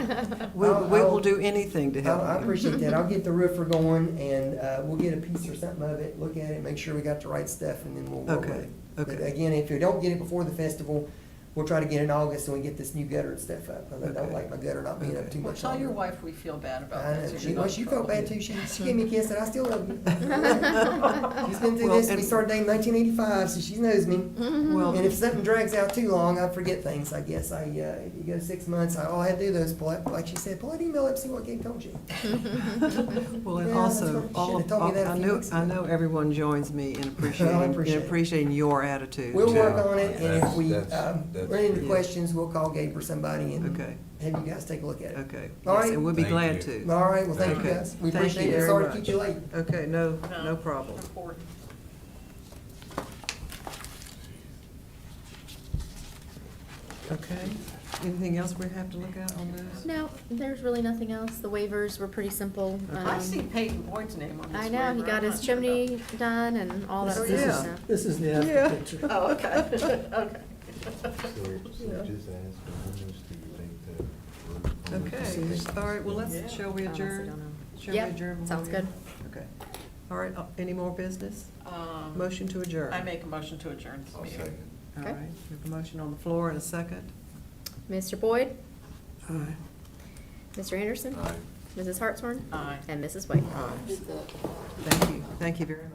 We I'll- will do anything to help you. I appreciate that. I'll get the roofer going, and we'll get a piece or something of it, look at it, make sure we got the right stuff, and then we'll roll with Okay, it. But okay. again, if we don't get it before the festival, we'll try to get it in August so we get this new gutter and stuff up. 'Cause I don't Okay. like my gutter not being up Okay. too Well, much tell longer. your wife we feel bad about I that. know. so you're not She in felt trouble. bad too. She gave me a kiss and I still love you. She's been through Well, this. We and- started dating in 1985, so she knows me. Well, And if something drags out too long, I forget things, I guess. If you go 6 months, all I had to do those, like she said, pull that email up, see what Gabe told you. well, and Yeah, that's also, what- you should've told me that a few weeks I ago. know everyone joins me in I appreciating, appreciate it. your attitude. We'll too. work on it, and if That's- we that's- run into yeah. questions, we'll call Gabe or somebody and Okay, have you guys take a look at it. okay. All Yes, right. And we'll be Thank glad you. to. All right, well, thank you Okay. guys. We Thank appreciate you it. very Sorry to much. keep you late. Okay, no problem. Report. Okay, anything else we have to look at on this? No, there's really nothing else. The waivers were pretty simple. I Um, see Peyton Boyd's name on this I know, he waiver. got I'm his not sure about chimney done and all that Oh, stuff. yeah. so. This is the after Yeah. picture. that. Oh, okay, okay. So just ask, how much do you think that? Okay, all right, well, Yeah. shall we I honestly adjourn? don't know. Shall we Yep, adjourn? before sounds we- good. Okay, all right, any more business? Motion to adjourn. I make a motion to adjourn this I'll meeting. second. All Okay. right, we have a motion on the floor and a second. Mr. Boyd? Aye. Mr. Anderson? Aye. Mrs. Hartshorn? Aye. And Mrs. White? Thank you very much.